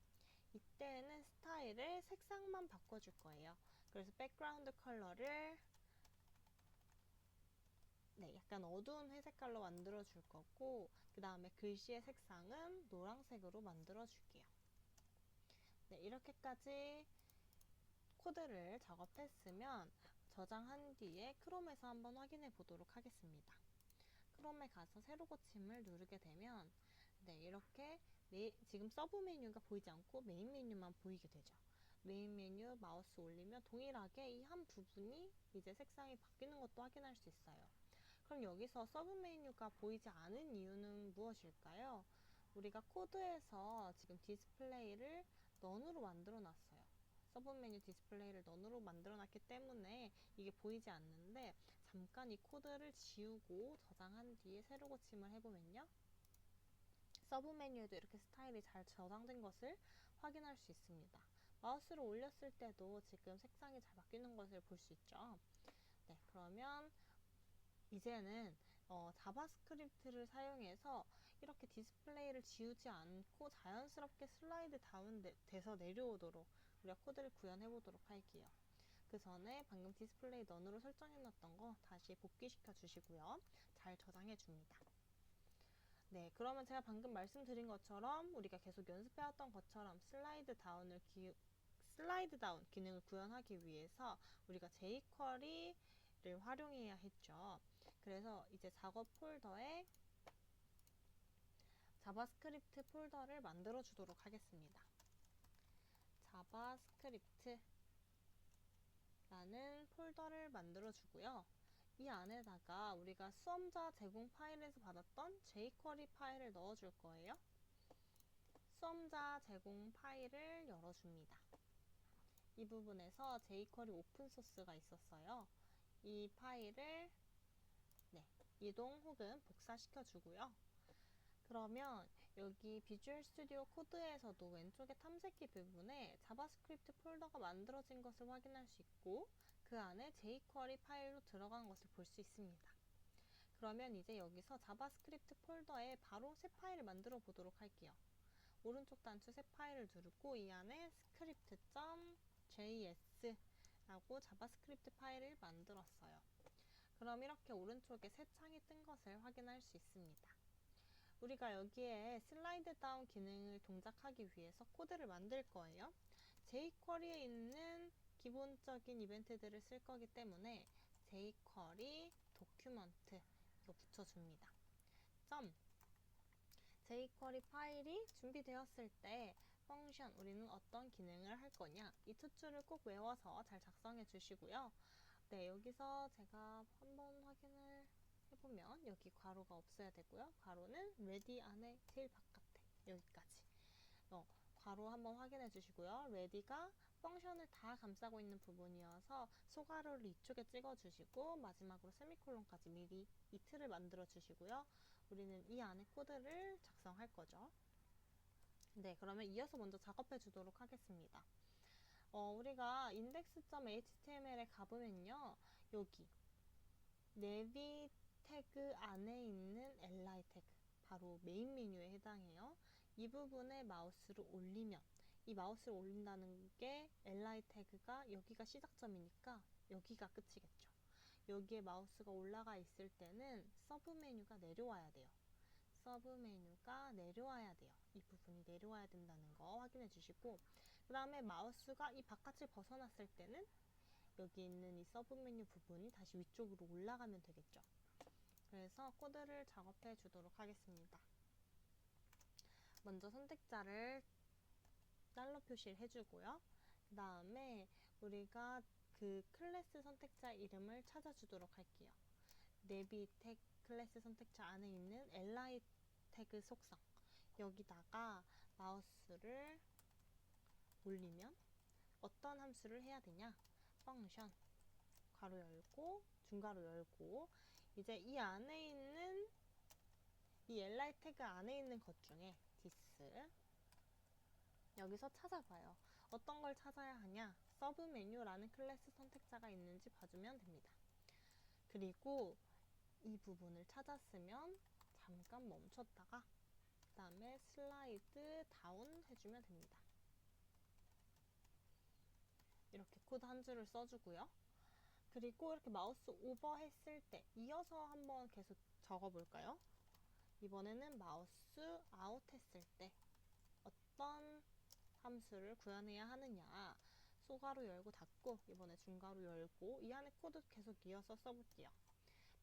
Speaker 1: 이때는 스타일을 색상만 바꿔줄 거예요. 그래서 백그라운드 컬러를 네, 약간 어두운 회색깔로 만들어 줄 거고, 그 다음에 글씨의 색상은 노란색으로 만들어 줄게요. 네, 이렇게까지 코드를 작업했으면 저장한 뒤에 크롬에서 한번 확인해 보도록 하겠습니다. 크롬에 가서 새로 고침을 누르게 되면 네, 이렇게 지금 서브 메뉴가 보이지 않고 메인 메뉴만 보이게 되죠. 메인 메뉴 마우스 올리면 동일하게 이 한 부분이 이제 색상이 바뀌는 것도 확인할 수 있어요. 그럼 여기서 서브 메뉴가 보이지 않은 이유는 무엇일까요? 우리가 코드에서 지금 디스플레이를 none으로 만들어 놨어요. 서브 메뉴 디스플레이를 none으로 만들어 놨기 때문에 이게 보이지 않는데, 잠깐 이 코드를 지우고 저장한 뒤에 새로 고침을 해보면요, 서브 메뉴에도 이렇게 스타일이 잘 저장된 것을 확인할 수 있습니다. 마우스를 올렸을 때도 지금 색상이 잘 바뀌는 것을 볼 수 있죠. 네, 그러면 이제는 자바스크립트를 사용해서 이렇게 디스플레이를 지우지 않고 자연스럽게 슬라이드 다운 돼서 내려오도록 우리가 코드를 구현해 보도록 할게요. 그 전에 방금 디스플레이 넌으로 설정해 놨던 거 다시 복귀시켜 주시고요. 잘 저장해 줍니다. 네, 그러면 제가 방금 말씀드린 것처럼 우리가 계속 연습해왔던 것처럼 슬라이드 다운 기능을 구현하기 위해서 우리가 jQuery를 활용해야 했죠. 그래서 이제 작업 폴더에 자바스크립트 폴더를 만들어 주도록 하겠습니다. 자바스크립트라는 폴더를 만들어 주고요. 이 안에다가 우리가 수험자 제공 파일에서 받았던 jQuery 파일을 넣어 줄 거예요. 수험자 제공 파일을 열어줍니다. 이 부분에서 jQuery 오픈소스가 있었어요. 이 파일을 이동 혹은 복사시켜 주고요. 그러면 여기 비주얼 스튜디오 코드에서도 왼쪽에 탐색기 부분에 자바스크립트 폴더가 만들어진 것을 확인할 수 있고 그 안에 jQuery 파일로 들어간 것을 볼 수 있습니다. 그러면 이제 여기서 자바스크립트 폴더에 바로 새 파일을 만들어 보도록 할게요. 오른쪽 단추 새 파일을 누르고 이 안에 script.js 라고 자바스크립트 파일을 만들었어요. 그럼 이렇게 오른쪽에 새 창이 뜬 것을 확인할 수 있습니다. 우리가 여기에 슬라이드 다운 기능을 동작하기 위해서 코드를 만들 거예요. jQuery에 있는 기본적인 이벤트들을 쓸 거기 때문에 jQuery 도큐먼트 이거 붙여줍니다. jQuery 파일이 준비되었을 때 펑션 우리는 어떤 기능을 할 거냐 이 투줄을 꼭 외워서 잘 작성해 주시고요. 네, 여기서 제가 한번 확인을 해보면 여기 괄호가 없어야 되고요. 괄호는 ready 안에 제일 바깥에 여기까지 괄호 한번 확인해 주시고요. ready가 펑션을 다 감싸고 있는 부분이어서 소괄호를 이쪽에 찍어 주시고 마지막으로 세미콜론까지 미리 이 틀을 만들어 주시고요. 우리는 이 안에 코드를 작성할 거죠. 네, 그러면 이어서 먼저 작업해 주도록 하겠습니다. 우리가 index.html에 가보면요. 여기 네비 태그 안에 있는 li 태그 바로 메인 메뉴에 해당해요. 이 부분에 마우스를 올리면 이 마우스를 올린다는 게 li 태그가 여기가 시작점이니까 여기가 끝이겠죠. 여기에 마우스가 올라가 있을 때는 서브 메뉴가 내려와야 돼요. 서브 메뉴가 내려와야 돼요. 이 부분이 내려와야 된다는 거 확인해 주시고 그 다음에 마우스가 이 바깥을 벗어났을 때는 여기 있는 이 서브 메뉴 부분이 다시 위쪽으로 올라가면 되겠죠. 그래서 코드를 작업해 주도록 하겠습니다. 먼저 선택자를 달러 표시를 해주고요. 그 다음에 우리가 그 클래스 선택자 이름을 찾아주도록 할게요. 네비 태그 클래스 선택자 안에 있는 li 태그 속성 여기다가 마우스를 올리면 어떤 함수를 해야 되냐? 펑션 괄호 열고 중괄호 열고 이제 이 안에 있는 이 li 태그 안에 있는 것 중에 this 여기서 찾아봐요. 어떤 걸 찾아야 하냐? 서브 메뉴라는 클래스 선택자가 있는지 봐주면 됩니다. 그리고 이 부분을 찾았으면 잠깐 멈췄다가 그 다음에 슬라이드 다운 해주면 됩니다. 이렇게 코드 한 줄을 써주고요. 그리고 이렇게 마우스 오버 했을 때 이어서 한번 계속 적어볼까요? 이번에는 마우스 아웃 했을 때 어떤 함수를 구현해야 하느냐 소괄호 열고 닫고 이번에 중괄호 열고 이 안에 코드 계속 이어서 써볼게요.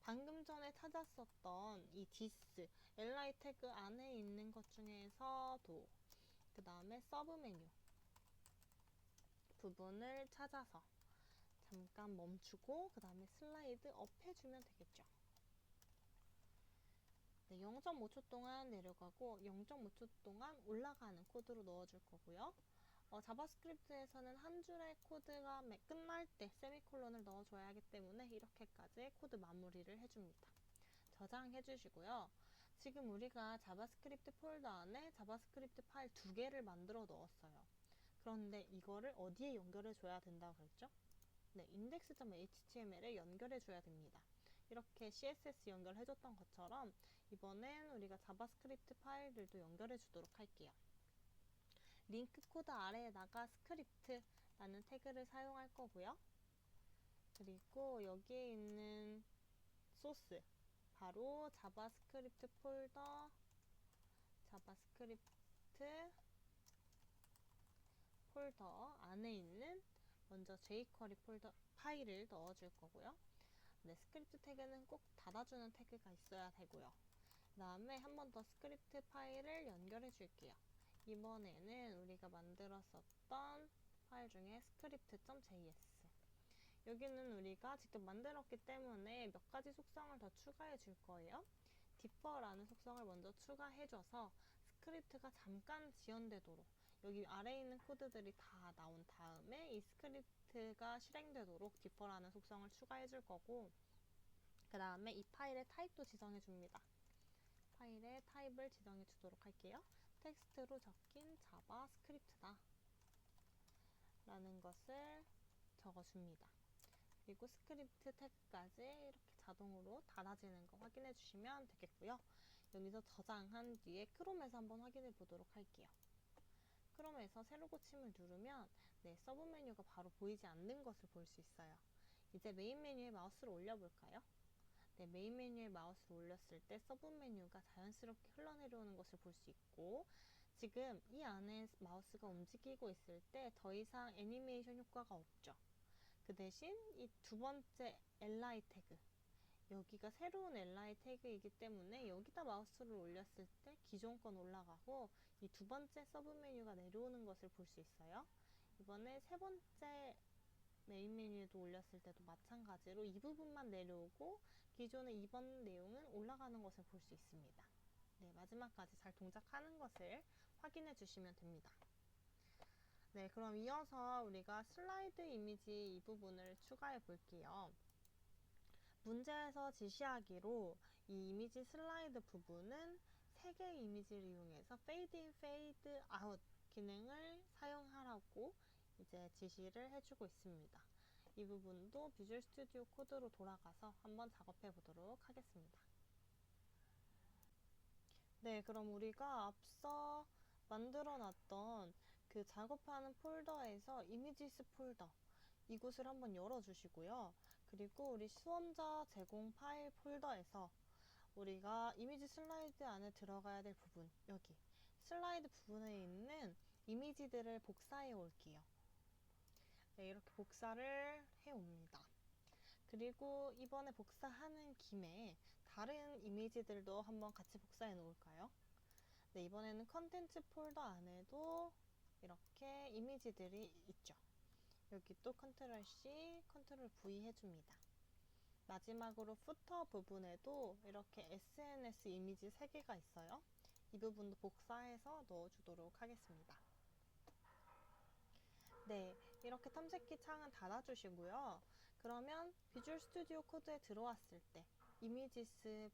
Speaker 1: 방금 전에 찾았었던 이 this li 태그 안에 있는 것 중에서도 그 다음에 서브 메뉴 부분을 찾아서 잠깐 멈추고 그 다음에 슬라이드 업 해주면 되겠죠. 네, 0.5초 동안 내려가고 0.5초 동안 올라가는 코드로 넣어줄 거고요. 자바스크립트에서는 한 줄의 코드가 끝날 때 세미콜론을 넣어줘야 하기 때문에 이렇게까지 코드 마무리를 해줍니다. 저장해 주시고요. 지금 우리가 자바스크립트 폴더 안에 자바스크립트 파일 2개를 만들어 넣었어요. 그런데 이거를 어디에 연결해 줘야 된다고 그랬죠? 네, index.html에 연결해 줘야 됩니다. 이렇게 CSS 연결해 줬던 것처럼 이번엔 우리가 자바스크립트 파일들도 연결해 주도록 할게요. 링크 코드 아래에다가 스크립트라는 태그를 사용할 거고요. 그리고 여기에 있는 소스, 바로 자바스크립트 폴더, 안에 있는 먼저 jQuery 폴더 파일을 넣어줄 거고요. 네, 스크립트 태그는 꼭 닫아주는 태그가 있어야 되고요. 그 다음에 한 번 더 스크립트 파일을 연결해 줄게요. 이번에는 우리가 만들었었던 파일 중에 script.js, 여기는 우리가 직접 만들었기 때문에 몇 가지 속성을 더 추가해 줄 거예요. differ라는 속성을 먼저 추가해줘서 스크립트가 잠깐 지연되도록, 여기 아래에 있는 코드들이 다 나온 다음에 이 스크립트가 실행되도록 differ라는 속성을 추가해 줄 거고, 그 다음에 이 파일의 타입도 지정해 줍니다. 파일의 타입을 지정해 주도록 할게요. 텍스트로 적힌 자바스크립트다 라는 것을 적어줍니다. 그리고 스크립트 태그까지 이렇게 자동으로 닫아지는 거 확인해 주시면 되겠고요. 여기서 저장한 뒤에 크롬에서 한번 확인해 보도록 할게요. 크롬에서 새로 고침을 누르면 네, 서브 메뉴가 바로 보이지 않는 것을 볼 수 있어요. 이제 메인 메뉴에 마우스를 올려볼까요? 네, 메인 메뉴에 마우스를 올렸을 때 서브 메뉴가 자연스럽게 흘러내려오는 것을 볼 수 있고, 지금 이 안에 마우스가 움직이고 있을 때 더 이상 애니메이션 효과가 없죠. 그 대신 이 두 번째 li 태그, 여기가 새로운 li 태그이기 때문에 여기다 마우스를 올렸을 때 기존 건 올라가고 이 두 번째 서브 메뉴가 내려오는 것을 볼 수 있어요. 이번에 세 번째 메인 메뉴에도 올렸을 때도 마찬가지로 이 부분만 내려오고 기존의 2번 내용은 올라가는 것을 볼 수 있습니다. 네, 마지막까지 잘 동작하는 것을 확인해 주시면 됩니다. 네, 그럼 이어서 우리가 슬라이드 이미지 이 부분을 추가해 볼게요. 문제에서 지시하기로 이 이미지 슬라이드 부분은 3개의 이미지를 이용해서 Fade in, Fade out 기능을 사용하라고 이제 지시를 해주고 있습니다. 이 부분도 비주얼 스튜디오 코드로 돌아가서 한번 작업해 보도록 하겠습니다. 네, 그럼 우리가 앞서 만들어 놨던 그 작업하는 폴더에서 이미지스 폴더, 이곳을 한번 열어주시고요. 그리고 우리 수험자 제공 파일 폴더에서 우리가 이미지 슬라이드 안에 들어가야 될 부분, 여기 슬라이드 부분에 있는 이미지들을 복사해 올게요. 네, 이렇게 복사를 해 옵니다. 그리고 이번에 복사하는 김에 다른 이미지들도 한번 같이 복사해 놓을까요? 네, 이번에는 컨텐츠 폴더 안에도 이렇게 이미지들이 있죠. 여기 또 컨트롤 C, 컨트롤 V 해줍니다. 마지막으로 부터 부분에도 이렇게 SNS 이미지 3개가 있어요. 이 부분도 복사해서 넣어주도록 하겠습니다. 네, 이렇게 탐색기 창은 닫아주시고요. 그러면 비주얼 스튜디오 코드에 들어왔을 때 이미지스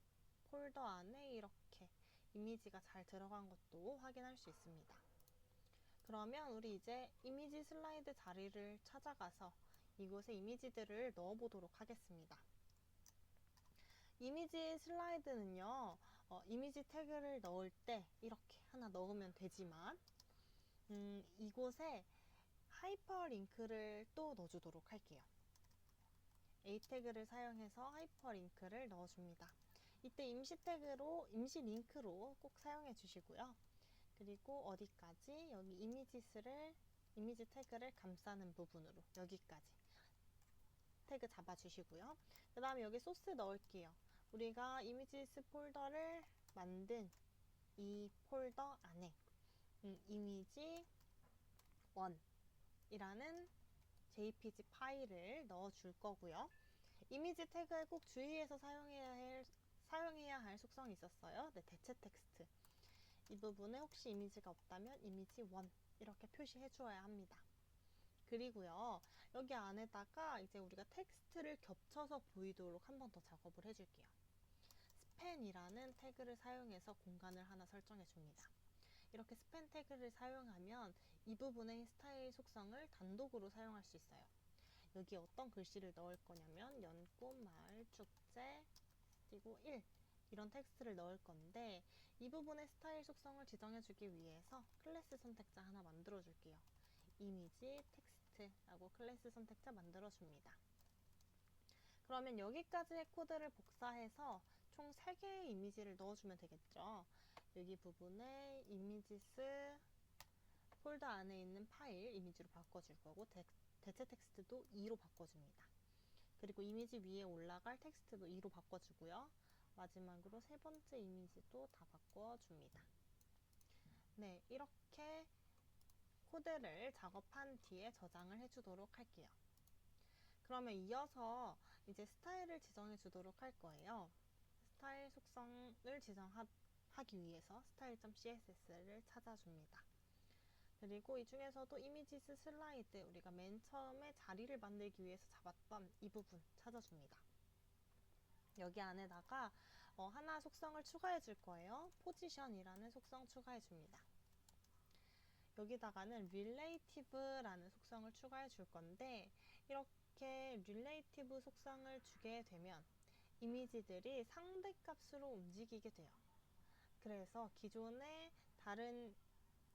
Speaker 1: 폴더 안에 이렇게 이미지가 잘 들어간 것도 확인할 수 있습니다. 그러면 우리 이제 이미지 슬라이드 자리를 찾아가서 이곳에 이미지들을 넣어 보도록 하겠습니다. 이미지 슬라이드는요, 이미지 태그를 넣을 때 이렇게 하나 넣으면 되지만 이곳에 하이퍼링크를 또 넣어주도록 할게요. A 태그를 사용해서 하이퍼링크를 넣어줍니다. 이때 임시 태그로, 임시 링크로 꼭 사용해 주시고요. 그리고 어디까지? 여기 이미지 태그를 감싸는 부분으로 여기까지 태그 잡아주시고요. 그 다음에 여기 소스 넣을게요. 우리가 이미지스 폴더를 만든 이 폴더 안에 이미지 1이라는 JPG 파일을 넣어줄 거고요. 이미지 태그에 꼭 주의해서 사용해야 할 속성이 있었어요. 네, 대체 텍스트. 이 부분에 혹시 이미지가 없다면 이미지 1 이렇게 표시해 주어야 합니다. 그리고요, 여기 안에다가 이제 우리가 텍스트를 겹쳐서 보이도록 한 번 더 작업을 해줄게요. 스팬이라는 태그를 사용해서 공간을 하나 설정해 줍니다. 이렇게 스팬 태그를 사용하면 이 부분의 스타일 속성을 단독으로 사용할 수 있어요. 여기 어떤 글씨를 넣을 거냐면 연꽃 마을 축제 그리고 1 이런 텍스트를 넣을 건데 이 부분의 스타일 속성을 지정해주기 위해서 클래스 선택자 하나 만들어 줄게요. 이미지 텍스트라고 클래스 선택자 만들어 줍니다. 그러면 여기까지의 코드를 복사해서 총 3개의 이미지를 넣어주면 되겠죠. 여기 부분에 이미지스 폴더 안에 있는 파일 이미지로 바꿔줄 거고 대체 텍스트도 2로 바꿔줍니다. 그리고 이미지 위에 올라갈 텍스트도 2로 바꿔주고요. 마지막으로 세 번째 이미지도 다 바꿔줍니다. 네, 이렇게 코드를 작업한 뒤에 저장을 해주도록 할게요. 그러면 이어서 이제 스타일을 지정해 주도록 할 거예요. 스타일 속성을 지정하기 위해서 style.css를 찾아줍니다. 그리고 이 중에서도 이미지스 슬라이드 우리가 맨 처음에 자리를 만들기 위해서 잡았던 이 부분 찾아줍니다. 여기 안에다가 하나 속성을 추가해 줄 거예요. 포지션이라는 속성 추가해 줍니다. 여기다가는 relative라는 속성을 추가해 줄 건데 이렇게 relative 속성을 주게 되면 이미지들이 상대값으로 움직이게 돼요. 그래서 기존에 다른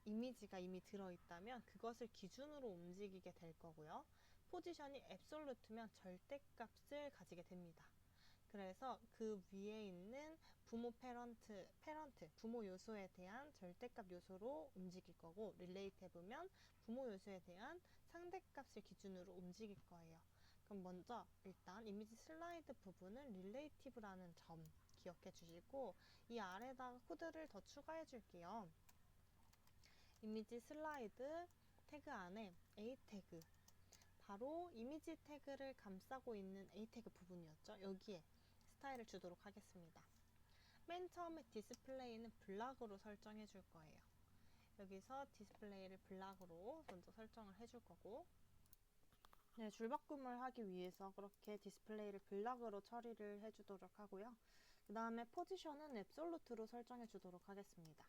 Speaker 1: 이미지가 이미 들어있다면 그것을 기준으로 움직이게 될 거고요. 포지션이 absolute면 절대값을 가지게 됩니다. 그래서 그 위에 있는 부모 부모 요소에 대한 절대값 요소로 움직일 거고 relative면 부모 요소에 대한 상대값을 기준으로 움직일 거예요. 그럼 먼저 일단 이미지 슬라이드 부분은 relative라는 점 기억해 주시고 이 아래다가 코드를 더 추가해 줄게요. 이미지 슬라이드 태그 안에 A 태그 바로 이미지 태그를 감싸고 있는 A 태그 부분이었죠. 여기에 스타일을 주도록 하겠습니다. 맨 처음에 디스플레이는 블락으로 설정해 줄 거예요. 여기서 디스플레이를 블락으로 먼저 설정을 해줄 거고 네, 줄바꿈을 하기 위해서 그렇게 디스플레이를 블락으로 처리를 해주도록 하고요. 그 다음에 포지션은 앱솔루트로 설정해 주도록 하겠습니다.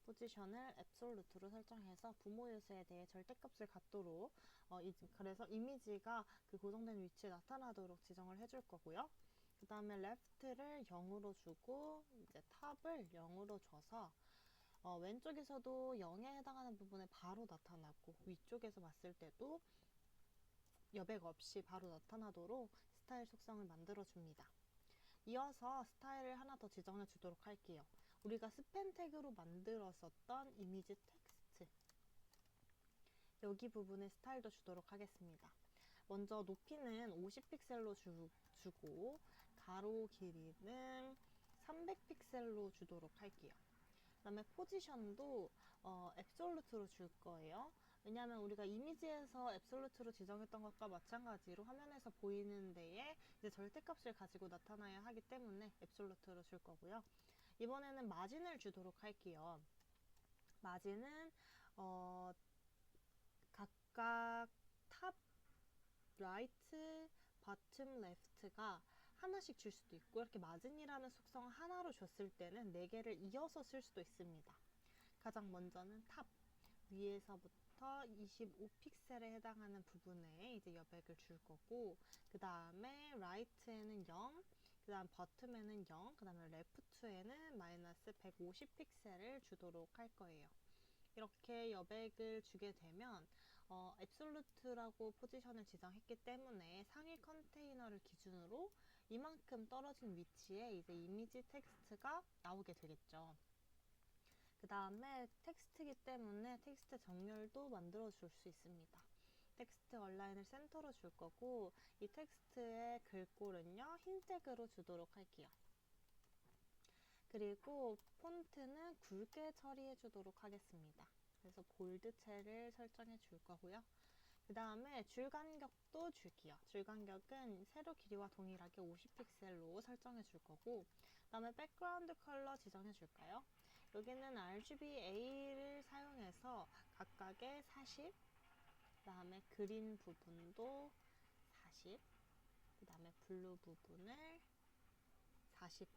Speaker 1: 포지션을 앱솔루트로 설정해서 부모 요소에 대해 절대값을 갖도록 그래서 이미지가 그 고정된 위치에 나타나도록 지정을 해줄 거고요. 그 다음에 left를 0으로 주고 이제 탑을 0으로 줘서 왼쪽에서도 0에 해당하는 부분에 바로 나타나고 위쪽에서 봤을 때도 여백 없이 바로 나타나도록 스타일 속성을 만들어 줍니다. 이어서 스타일을 하나 더 지정해 주도록 할게요. 우리가 스팬 태그로 만들었었던 이미지 텍스트 여기 부분에 스타일도 주도록 하겠습니다. 먼저 높이는 50픽셀로 주고 가로 길이는 300픽셀로 주도록 할게요. 그 다음에 포지션도 앱솔루트로 줄 거예요. 왜냐하면 우리가 이미지에서 앱솔루트로 지정했던 것과 마찬가지로 화면에서 보이는 데에 이제 절대값을 가지고 나타나야 하기 때문에 앱솔루트로 줄 거고요. 이번에는 마진을 주도록 할게요. 마진은 각각 탑, 라이트, 바텀, 레프트가 하나씩 줄 수도 있고 이렇게 마진이라는 속성 하나로 줬을 때는 4개를 이어서 쓸 수도 있습니다. 가장 먼저는 탑 위에서부터 25픽셀에 해당하는 부분에 이제 여백을 줄 거고 그 다음에 라이트에는 0, 그 다음 버튼에는 0, 그 다음에 레프트에는 마이너스 150픽셀을 주도록 할 거예요. 이렇게 여백을 주게 되면 앱솔루트라고 포지션을 지정했기 때문에 상위 컨테이너를 기준으로 이만큼 떨어진 위치에 이제 이미지 텍스트가 나오게 되겠죠. 그 다음에 텍스트이기 때문에 텍스트 정렬도 만들어 줄 수 있습니다. 텍스트 얼라인을 센터로 줄 거고 이 텍스트의 글꼴은요 흰색으로 주도록 할게요. 그리고 폰트는 굵게 처리해 주도록 하겠습니다. 그래서 볼드체를 설정해 줄 거고요. 그 다음에 줄 간격도 줄게요. 줄 간격은 세로 길이와 동일하게 50픽셀로 설정해 줄 거고 그 다음에 백그라운드 컬러 지정해 줄까요? 여기는 RGBA를 사용해서 각각의 40, 그 다음에 그린 부분도 40, 그 다음에 블루 부분을 40,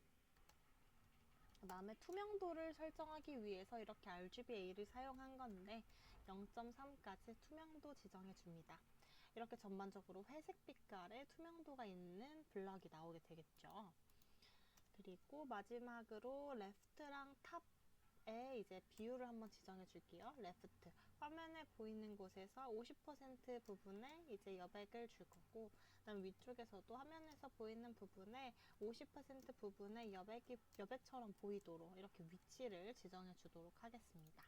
Speaker 1: 그 다음에 투명도를 설정하기 위해서 이렇게 RGBA를 사용한 건데 0.3까지 투명도 지정해 줍니다. 이렇게 전반적으로 회색 빛깔의 투명도가 있는 블럭이 나오게 되겠죠. 그리고 마지막으로 레프트랑 탑에 이제 비율을 한번 지정해 줄게요. 레프트. 화면에 보이는 곳에서 50% 부분에 이제 여백을 줄 거고, 그다음 위쪽에서도 화면에서 보이는 부분에 50% 부분에 여백처럼 보이도록 이렇게 위치를 지정해 주도록 하겠습니다.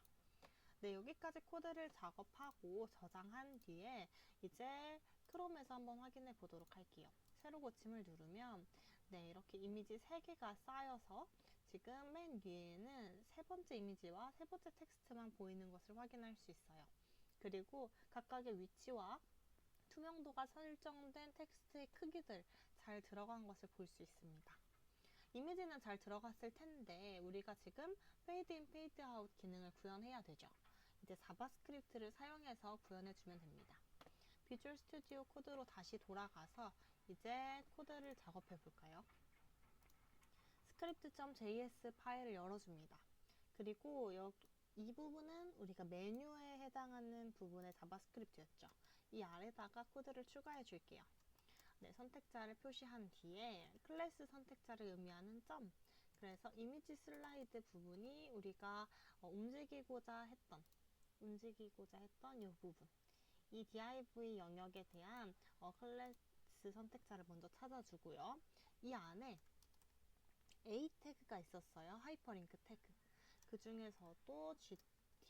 Speaker 1: 네, 여기까지 코드를 작업하고 저장한 뒤에 이제 크롬에서 한번 확인해 보도록 할게요. 새로 고침을 누르면 네, 이렇게 이미지 3개가 쌓여서 지금 맨 위에는 세 번째 이미지와 세 번째 텍스트만 보이는 것을 확인할 수 있어요. 그리고 각각의 위치와 투명도가 설정된 텍스트의 크기들 잘 들어간 것을 볼 수 있습니다. 이미지는 잘 들어갔을 텐데 우리가 지금 페이드 인 페이드 아웃 기능을 구현해야 되죠. 이제 자바스크립트를 사용해서 구현해주면 됩니다. 비주얼 스튜디오 코드로 다시 돌아가서 이제 코드를 작업해 볼까요? script.js 파일을 열어줍니다. 그리고 이 부분은 우리가 메뉴에 해당하는 부분의 자바스크립트였죠. 이 아래다가 코드를 추가해 줄게요. 네, 선택자를 표시한 뒤에 클래스 선택자를 의미하는 점, 그래서 이미지 슬라이드 부분이 우리가 움직이고자 했던 이 부분, 이 div 영역에 대한 클래스 선택자를 먼저 찾아주고요. 이 안에 A 태그가 있었어요. 하이퍼링크 태그. 그 중에서도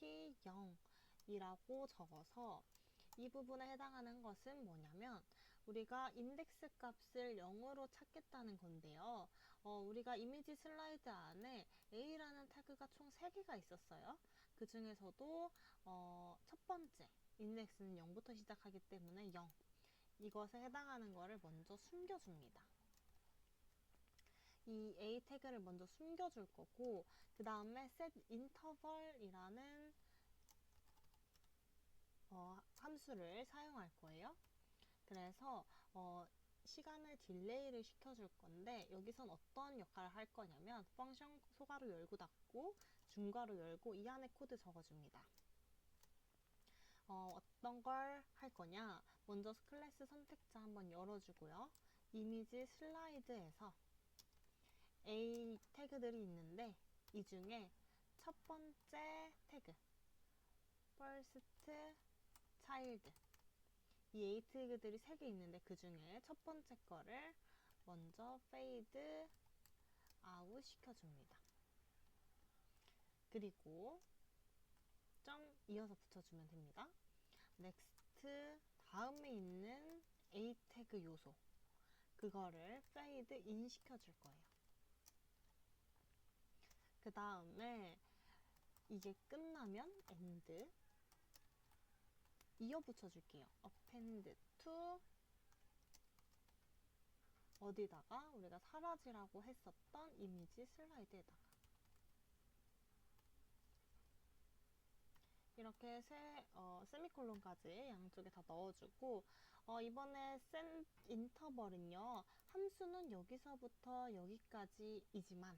Speaker 1: GT0이라고 적어서 이 부분에 해당하는 것은 뭐냐면 우리가 인덱스 값을 0으로 찾겠다는 건데요. 우리가 이미지 슬라이드 안에 A라는 태그가 총 3개가 있었어요. 그 중에서도 첫 번째 인덱스는 0부터 시작하기 때문에 0. 이것에 해당하는 거를 먼저 숨겨줍니다. 이 A 태그를 먼저 숨겨줄 거고, 그 다음에 set interval이라는 함수를 사용할 거예요. 그래서 시간을 딜레이를 시켜줄 건데 여기선 어떤 역할을 할 거냐면 펑션 소괄호 열고 닫고 중괄호 열고 이 안에 코드 적어줍니다. 어떤 걸 할 거냐, 먼저 클래스 선택자 한번 열어주고요. 이미지 슬라이드에서 A 태그들이 있는데 이 중에 첫 번째 태그 first child, 이 A 태그들이 3개 있는데 그 중에 첫 번째 거를 먼저 fade out 시켜줍니다. 그리고 점 이어서 붙여주면 됩니다. next 다음에 있는 A 태그 요소, 그거를 fade in 시켜줄 거예요. 그 다음에 이게 끝나면 end 이어 붙여줄게요. append to 어디다가 우리가 사라지라고 했었던 이미지 슬라이드에다가 이렇게 세미콜론까지 양쪽에 다 넣어주고 이번에 set interval은요, 함수는 여기서부터 여기까지이지만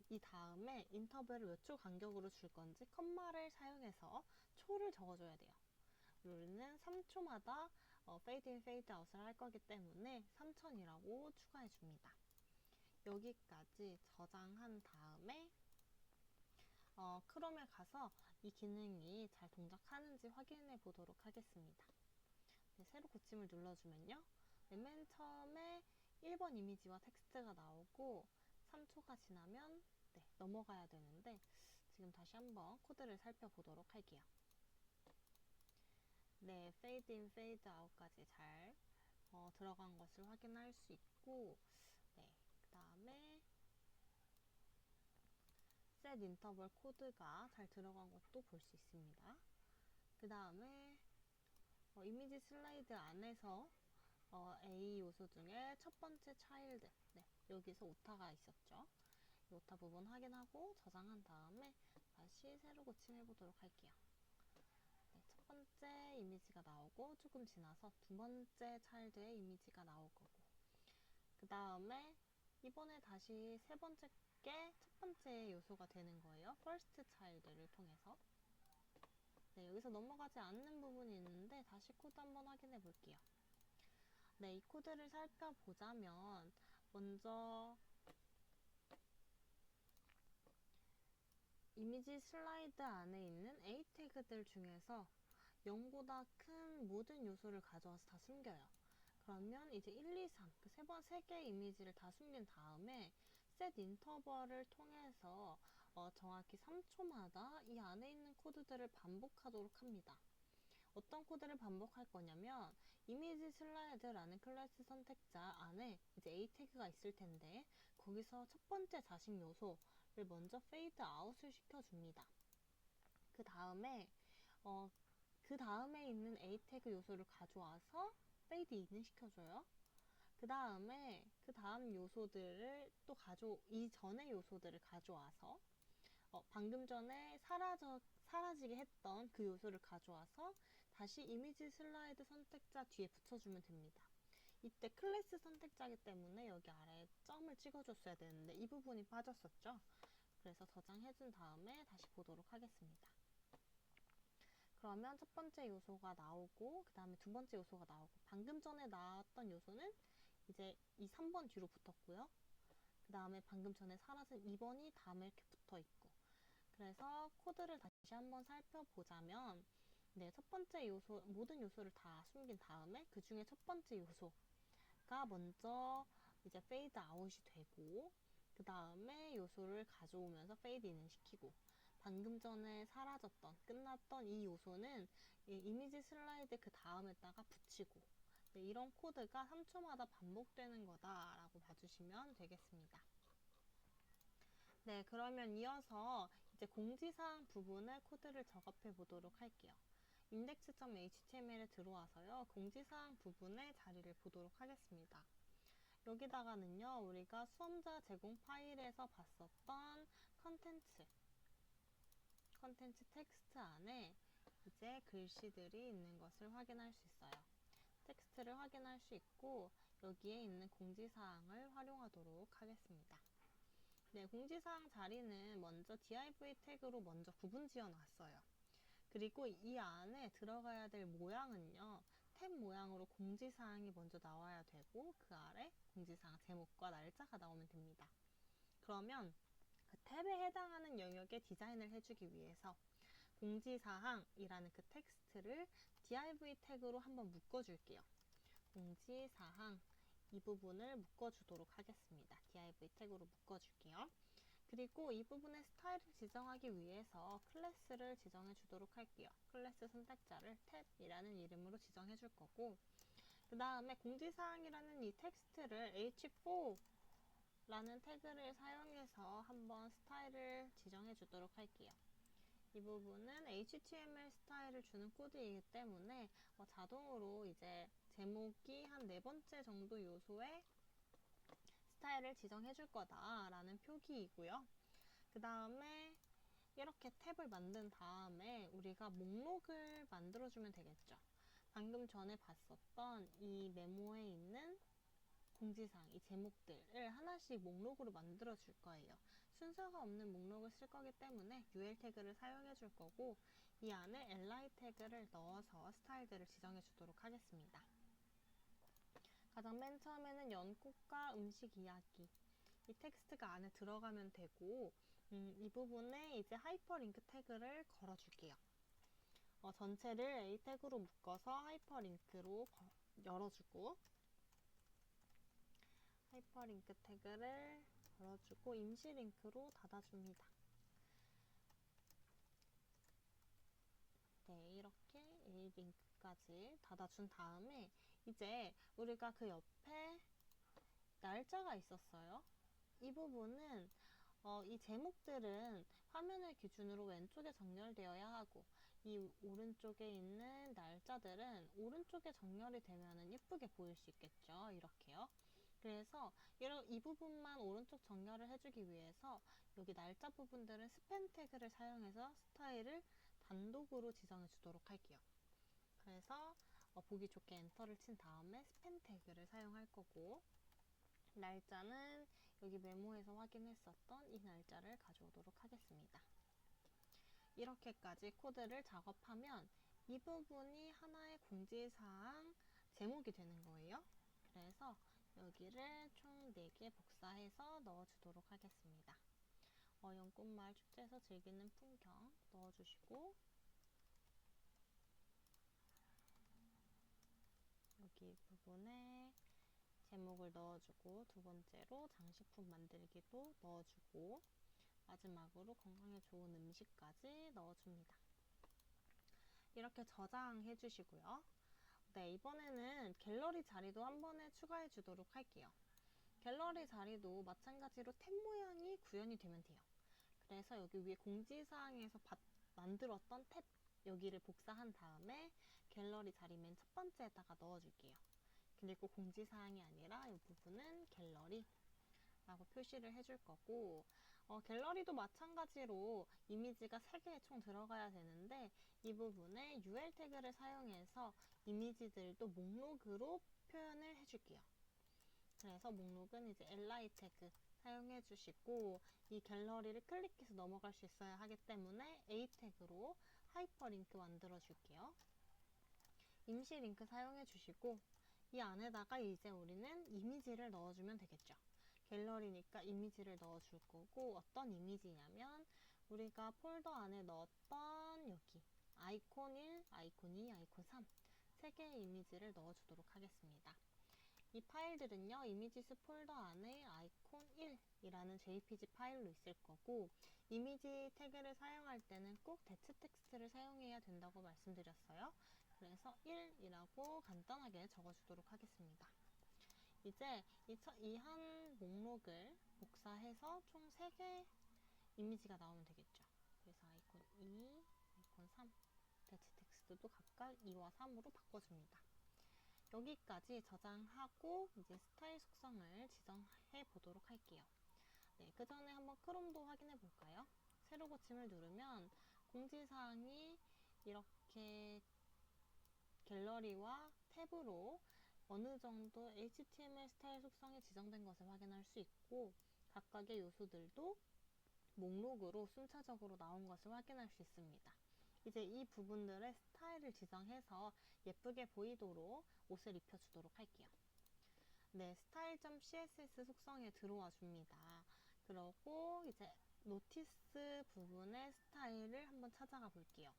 Speaker 1: 이 다음에 인터벌을 몇 초 간격으로 줄 건지 컴마를 사용해서 초를 적어줘야 돼요. 우리는 3초마다 페이드 인 페이드 아웃을 할 거기 때문에 3000이라고 추가해 줍니다. 여기까지 저장한 다음에 크롬에 가서 이 기능이 잘 동작하는지 확인해 보도록 하겠습니다. 네, 새로 고침을 눌러주면요, 맨 처음에 1번 이미지와 텍스트가 나오고 3초가 지나면 넘어가야 되는데 지금 다시 한번 코드를 살펴보도록 할게요. 네, 페이드 인 페이드 아웃까지 잘 들어간 것을 확인할 수 있고, 네, 그 다음에 set interval 코드가 잘 들어간 것도 볼 수 있습니다. 그 다음에 이미지 슬라이드 안에서 A 요소 중에 첫 번째 차일드, 네, 여기서 오타가 있었죠. 이 오타 부분 확인하고 저장한 다음에 다시 새로 고침해 보도록 할게요. 네, 첫 번째 이미지가 나오고 조금 지나서 두 번째 차일드의 이미지가 나올 거고, 그 다음에 이번에 다시 세 번째 게 첫 번째 번째 요소가 되는 거예요. first child를 통해서. 네, 여기서 넘어가지 않는 부분이 있는데 다시 코드 한번 확인해 볼게요. 네, 이 코드를 살펴보자면 먼저 이미지 슬라이드 안에 있는 A 태그들 중에서 0보다 큰 모든 요소를 가져와서 다 숨겨요. 그러면 이제 1, 2, 3, 그 세 개의 이미지를 다 숨긴 다음에 set 인터벌을 통해서 정확히 3초마다 이 안에 있는 코드들을 반복하도록 합니다. 어떤 코드를 반복할 거냐면 이미지 슬라이드라는 클래스 선택자 안에 이제 A 태그가 있을 텐데 거기서 첫 번째 자식 요소를 먼저 페이드 아웃을 시켜줍니다. 그 다음에 있는 A 태그 요소를 가져와서 페이드 인을 시켜줘요. 그 다음 요소들을 이전의 요소들을 가져와서 방금 전에 사라지게 했던 그 요소를 가져와서 다시 이미지 슬라이드 선택자 뒤에 붙여주면 됩니다. 이때 클래스 선택자이기 때문에 여기 아래에 점을 찍어줬어야 되는데 이 부분이 빠졌었죠. 그래서 저장해준 다음에 다시 보도록 하겠습니다. 그러면 첫 번째 요소가 나오고 그 다음에 두 번째 요소가 나오고 방금 전에 나왔던 요소는 이제 이 3번 뒤로 붙었고요. 그 다음에 방금 전에 사라진 2번이 다음에 이렇게 붙어 있고 그래서 코드를 다시 한번 살펴보자면 네, 첫 번째 요소, 모든 요소를 다 숨긴 다음에 그 중에 첫 번째 요소가 먼저 이제 페이드 아웃이 되고 그 다음에 요소를 가져오면서 페이드 인을 시키고 방금 전에 끝났던 이 요소는 이 이미지 슬라이드 그 다음에다가 붙이고 네, 이런 코드가 3초마다 반복되는 거다라고 봐주시면 되겠습니다. 네, 그러면 이어서 이제 공지사항 부분의 코드를 작업해 보도록 할게요. index.html에 들어와서요, 공지사항 부분의 자리를 보도록 하겠습니다. 여기다가는요, 우리가 수험자 제공 파일에서 봤었던 컨텐츠 텍스트 안에 이제 글씨들이 있는 것을 확인할 수 있어요. 텍스트를 확인할 수 있고 여기에 있는 공지사항을 활용하도록 하겠습니다. 네, 공지사항 자리는 먼저 div 태그로 먼저 구분 지어 놨어요. 그리고 이 안에 들어가야 될 모양은요, 탭 모양으로 공지사항이 먼저 나와야 되고 그 아래 공지사항 제목과 날짜가 나오면 됩니다. 그러면 그 탭에 해당하는 영역에 디자인을 해주기 위해서 공지사항이라는 그 텍스트를 div 태그로 한번 묶어줄게요. 공지사항 이 부분을 묶어주도록 하겠습니다. div 태그로 묶어줄게요. 그리고 이 부분의 스타일을 지정하기 위해서 클래스를 지정해 주도록 할게요. 클래스 선택자를 탭이라는 이름으로 지정해 줄 거고 그 다음에 공지사항이라는 이 텍스트를 h4라는 태그를 사용해서 한번 스타일을 지정해 주도록 할게요. 이 부분은 HTML 스타일을 주는 코드이기 때문에 자동으로 이제 제목이 한 4번째 정도 요소의 스타일을 지정해 줄 거다라는 표기이고요. 그 다음에 이렇게 탭을 만든 다음에 우리가 목록을 만들어주면 되겠죠. 방금 전에 봤었던 이 메모에 있는 공지사항, 이 제목들을 하나씩 목록으로 만들어 줄 거예요. 순서가 없는 목록을 쓸 거기 때문에 UL 태그를 사용해 줄 거고 이 안에 li 태그를 넣어서 스타일들을 지정해 주도록 하겠습니다. 가장 맨 처음에는 연꽃과 음식 이야기 이 텍스트가 안에 들어가면 되고 이 부분에 이제 하이퍼링크 태그를 걸어줄게요. 전체를 A 태그로 묶어서 하이퍼링크로 열어주고 하이퍼링크 태그를 걸어주고 임시 링크로 닫아줍니다. 네, 이렇게 A 링크까지 닫아준 다음에 이제 우리가 그 옆에 날짜가 있었어요. 이 부분은 이 제목들은 화면을 기준으로 왼쪽에 정렬되어야 하고 이 오른쪽에 있는 날짜들은 오른쪽에 정렬이 되면 예쁘게 보일 수 있겠죠. 이렇게요. 그래서 이 부분만 오른쪽 정렬을 해주기 위해서 여기 날짜 부분들은 스팬 태그를 사용해서 스타일을 단독으로 지정해 주도록 할게요. 그래서 보기 좋게 엔터를 친 다음에 스팬 태그를 사용할 거고 날짜는 여기 메모에서 확인했었던 이 날짜를 파일을 가져오도록 하겠습니다. 이렇게까지 코드를 작업하면 이 부분이 하나의 공지사항 제목이 되는 거예요. 그래서 여기를 총 4개 복사해서 넣어주도록 하겠습니다. 연꽃마을 축제에서 즐기는 풍경 넣어주시고, 여기 부분에 제목을 넣어주고, 두 번째로 장식품 만들기도 넣어주고, 마지막으로 건강에 좋은 음식까지 넣어줍니다. 이렇게 저장해 주시고요. 네, 이번에는 갤러리 자리도 한 번에 추가해 주도록 할게요. 갤러리 자리도 마찬가지로 탭 모양이 구현이 되면 돼요. 그래서 여기 위에 공지사항에서 만들었던 탭 여기를 복사한 다음에 갤러리 자리 맨 첫 번째에다가 넣어줄게요. 그리고 공지사항이 아니라 이 부분은 갤러리 라고 표시를 해줄 거고, 갤러리도 마찬가지로 이미지가 3개 총 들어가야 되는데 이 부분에 UL 태그를 사용해서 이미지들도 목록으로 표현을 해줄게요. 그래서 목록은 이제 li 태그 사용해 주시고, 이 갤러리를 클릭해서 넘어갈 수 있어야 하기 때문에 a 태그로 하이퍼링크 만들어 줄게요. 임시 링크 사용해 주시고, 이 안에다가 이제 우리는 이미지를 넣어주면 되겠죠. 갤러리니까 이미지를 넣어줄 거고, 어떤 이미지냐면 우리가 폴더 안에 넣었던 여기 아이콘 1, 아이콘 2, 아이콘 3 3개의 이미지를 넣어주도록 하겠습니다. 이 파일들은요, 이미지스 폴더 안에 아이콘 1이라는 JPG 파일로 있을 거고, 이미지 태그를 사용할 때는 꼭 대체 텍스트를 사용해야 된다고 말씀드렸어요. 그래서 1이라고 간단하게 적어주도록 하겠습니다. 이제 이 한 목록을 복사해서 총 3개 이미지가 나오면 되겠죠. 그래서 아이콘 2, 아이콘 3, 대체 텍스트도 각각 2와 3으로 바꿔줍니다. 여기까지 저장하고 이제 스타일 속성을 지정해 보도록 할게요. 네, 그 전에 한번 크롬도 확인해 볼까요? 새로 고침을 누르면 공지사항이 이렇게 갤러리와 탭으로 어느 정도 HTML 스타일 속성이 지정된 것을 확인할 수 있고, 각각의 요소들도 목록으로 순차적으로 나온 것을 확인할 수 있습니다. 이제 이 부분들의 스타일을 지정해서 예쁘게 보이도록 옷을 입혀주도록 할게요. 네, style.css 속성에 들어와 줍니다. 그러고 이제 노티스 부분의 스타일을 한번 찾아가 볼게요.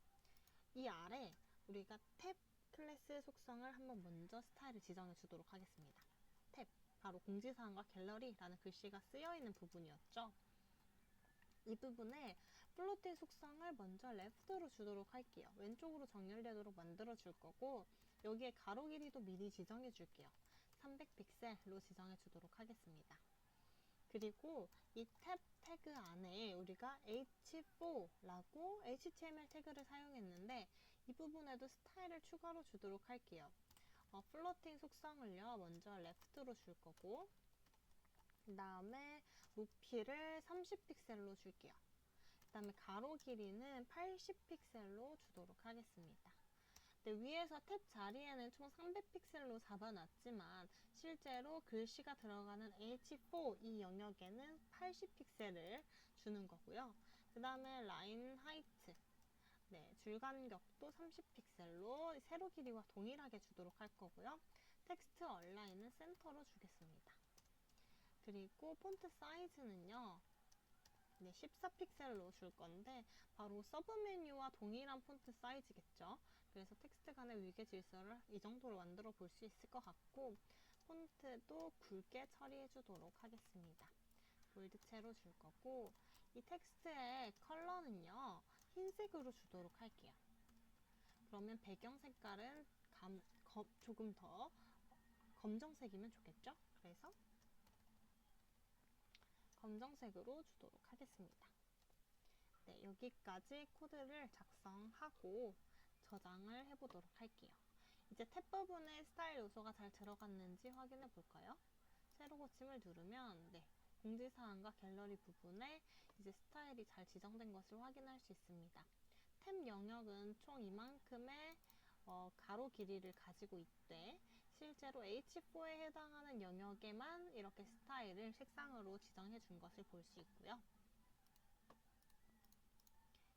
Speaker 1: 이 아래 우리가 탭 클래스 속성을 한번 먼저 스타일을 지정해 주도록 하겠습니다. 탭, 바로 공지사항과 갤러리라는 글씨가 쓰여 있는 부분이었죠. 이 부분에 플로팅 속성을 먼저 레프트로 주도록 할게요. 왼쪽으로 정렬되도록 만들어 줄 거고, 여기에 가로 길이도 미리 지정해 줄게요. 300픽셀로 지정해 주도록 하겠습니다. 그리고 이 탭 태그 안에 우리가 h4라고 HTML 태그를 사용했는데 이 부분에도 스타일을 추가로 주도록 할게요. 플로팅 속성을요, 먼저 레프트로 줄 거고, 그 다음에 높이를 30픽셀로 줄게요. 그 다음에 가로 길이는 80픽셀로 주도록 하겠습니다. 네, 위에서 탭 자리에는 총 300픽셀로 잡아놨지만 실제로 글씨가 들어가는 H4 이 영역에는 80픽셀을 주는 거고요. 그 다음에 라인 하이트, 네, 줄 간격도 30픽셀로 세로 길이와 동일하게 주도록 할 거고요. 텍스트 얼라인은 센터로 주겠습니다. 그리고 폰트 사이즈는요, 네, 14픽셀로 줄 건데 바로 서브 메뉴와 동일한 폰트 사이즈겠죠. 그래서 텍스트 간의 위계 질서를 이 정도로 만들어 볼 수 있을 것 같고, 폰트도 굵게 처리해 주도록 하겠습니다. 볼드체로 줄 거고, 이 텍스트의 컬러는요, 흰색으로 주도록 할게요. 그러면 배경 색깔은 조금 더 검정색이면 좋겠죠? 그래서 검정색으로 주도록 하겠습니다. 네, 여기까지 코드를 작성하고 저장을 해보도록 할게요. 이제 탭 부분에 스타일 요소가 잘 들어갔는지 확인해 볼까요? 새로 고침을 누르면 네, 공지사항과 갤러리 부분에 이제 스타일이 잘 지정된 것을 확인할 수 있습니다. 탭 영역은 총 이만큼의 가로 길이를 가지고 있되 실제로 H4에 해당하는 영역에만 이렇게 스타일을 색상으로 지정해 준 것을 볼 수 있고요.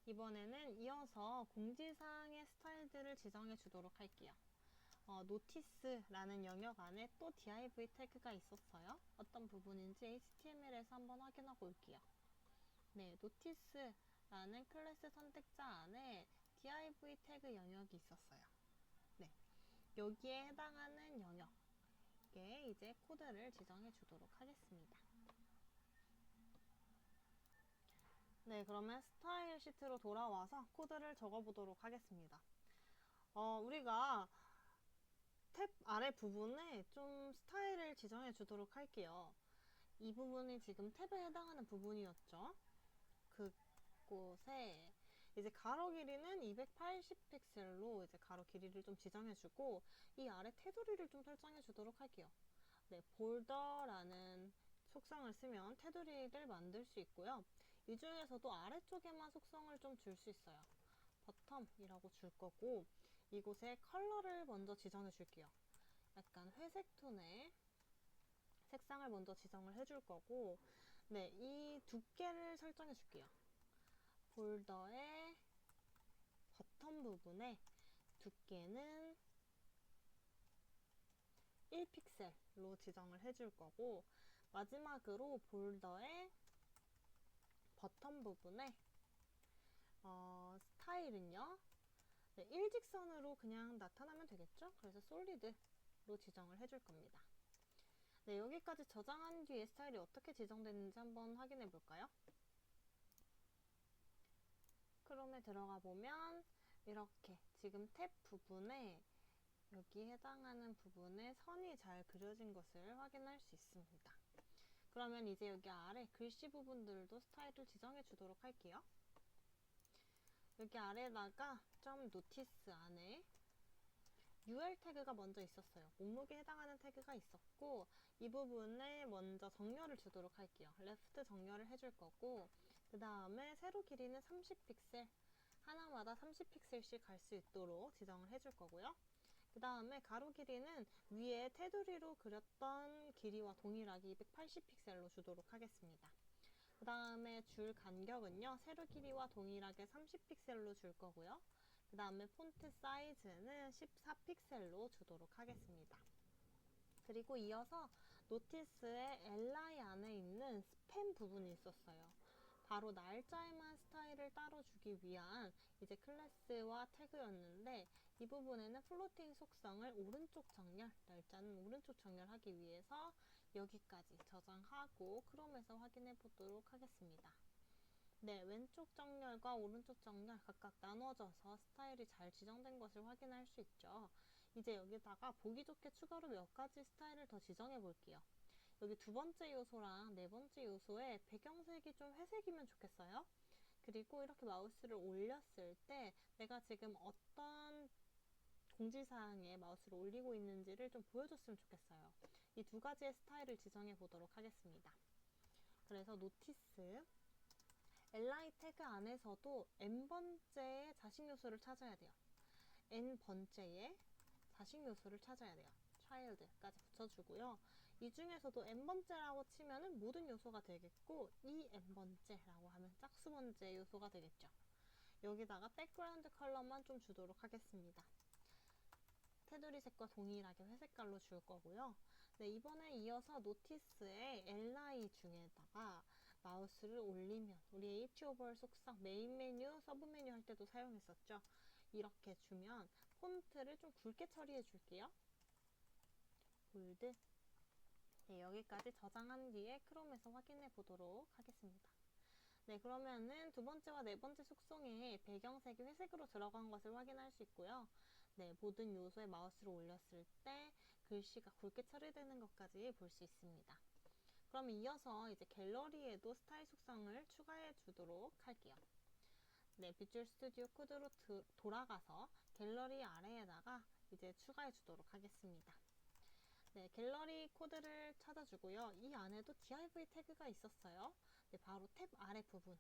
Speaker 1: 이번에는 이어서 공지사항의 스타일들을 지정해 주도록 할게요. 노티스라는 영역 안에 또 div 태그가 있었어요. 어떤 부분인지 HTML에서 한번 확인하고 올게요. 네, 노티스라는 클래스 선택자 안에 div 태그 영역이 있었어요. 네, 여기에 해당하는 영역에 이제 코드를 지정해 주도록 하겠습니다. 네, 그러면 스타일 시트로 돌아와서 코드를 적어보도록 하겠습니다. 우리가 탭 아래 부분에 좀 스타일을 지정해 주도록 할게요. 이 부분이 지금 탭에 해당하는 부분이었죠. 그곳에 이제 가로 길이는 280 픽셀로 이제 가로 길이를 좀 지정해 주고 이 아래 테두리를 좀 설정해 주도록 할게요. 네, 볼더라는 속성을 쓰면 테두리를 만들 수 있고요. 이 중에서도 아래쪽에만 속성을 좀 줄 수 있어요. 버텀이라고 줄 거고 이곳에 컬러를 먼저 지정해 줄게요. 약간 회색 톤의 색상을 먼저 지정을 해줄 거고 네, 이 두께를 설정해 줄게요. 볼더의 버텀 부분에 두께는 1픽셀로 지정을 해줄 거고 마지막으로 볼더의 버텀 부분에 스타일은요 네, 일직선으로 그냥 나타나면 되겠죠? 그래서 솔리드로 지정을 해줄 겁니다. 네, 여기까지 저장한 뒤에 스타일이 어떻게 지정됐는지 한번 확인해 볼까요? 크롬에 들어가 보면 이렇게 지금 탭 부분에 여기 해당하는 부분에 선이 잘 그려진 것을 확인할 수 있습니다. 그러면 이제 여기 아래 글씨 부분들도 스타일을 지정해 주도록 할게요. 여기 아래다가 점 노티스 안에 UL 태그가 먼저 있었어요. 몸무게에 해당하는 태그가 있었고 이 부분에 먼저 정렬을 주도록 할게요. 레프트 정렬을 해줄 거고 그 다음에 세로 길이는 30픽셀 하나마다 30픽셀씩 갈 수 있도록 지정을 해줄 거고요. 그 다음에 가로 길이는 위에 테두리로 그렸던 길이와 동일하게 280픽셀로 주도록 하겠습니다. 그 다음에 줄 간격은요, 세로 길이와 동일하게 30픽셀로 줄 거고요. 그 다음에 폰트 사이즈는 14픽셀로 주도록 하겠습니다. 그리고 이어서 노티스의 li 안에 있는 스팸 부분이 있었어요. 바로 날짜에만 스타일을 따로 주기 위한 이제 클래스와 태그였는데 이 부분에는 플로팅 속성을 오른쪽 정렬, 날짜는 오른쪽 정렬하기 위해서 여기까지 저장하고 크롬에서 확인해 보도록 하겠습니다. 네, 왼쪽 정렬과 오른쪽 정렬 각각 나눠져서 스타일이 잘 지정된 것을 확인할 수 있죠. 이제 여기다가 보기 좋게 추가로 몇 가지 스타일을 더 지정해 볼게요. 여기 두 번째 요소랑 네 번째 요소에 배경색이 좀 회색이면 좋겠어요. 그리고 이렇게 마우스를 올렸을 때 내가 지금 어떤 공지사항에 마우스를 올리고 있는지를 좀 보여줬으면 좋겠어요. 이 두 가지의 스타일을 지정해 보도록 하겠습니다. 그래서 노티스 li 태그 안에서도 n번째의 자식 요소를 찾아야 돼요. n번째의 자식 요소를 찾아야 돼요. child까지 붙여주고요. 이 중에서도 n번째라고 치면은 모든 요소가 되겠고 이 n번째라고 하면 짝수번째 요소가 되겠죠. 여기다가 백그라운드 컬러만 좀 주도록 하겠습니다. 테두리 색과 동일하게 회색깔로 줄 거고요. 네, 이번에 이어서 노티스의 li 중에다가 마우스를 올리면 우리 hover 속성 메인 메뉴, 서브 메뉴 할 때도 사용했었죠. 이렇게 주면 폰트를 좀 굵게 처리해 줄게요. 볼드. 네, 여기까지 저장한 뒤에 크롬에서 확인해 보도록 하겠습니다. 네, 그러면은 두 번째와 네 번째 속성에 배경색이 회색으로 들어간 것을 확인할 수 있고요. 네, 모든 요소에 마우스를 올렸을 때 글씨가 굵게 처리되는 것까지 볼 수 있습니다. 그럼 이어서 이제 갤러리에도 스타일 속성을 추가해 주도록 할게요. 네, 비주얼 스튜디오 코드로 돌아가서 갤러리 아래에다가 이제 추가해 주도록 하겠습니다. 네, 갤러리 코드를 찾아주고요. 이 안에도 div 태그가 있었어요. 네, 바로 탭 아래 부분.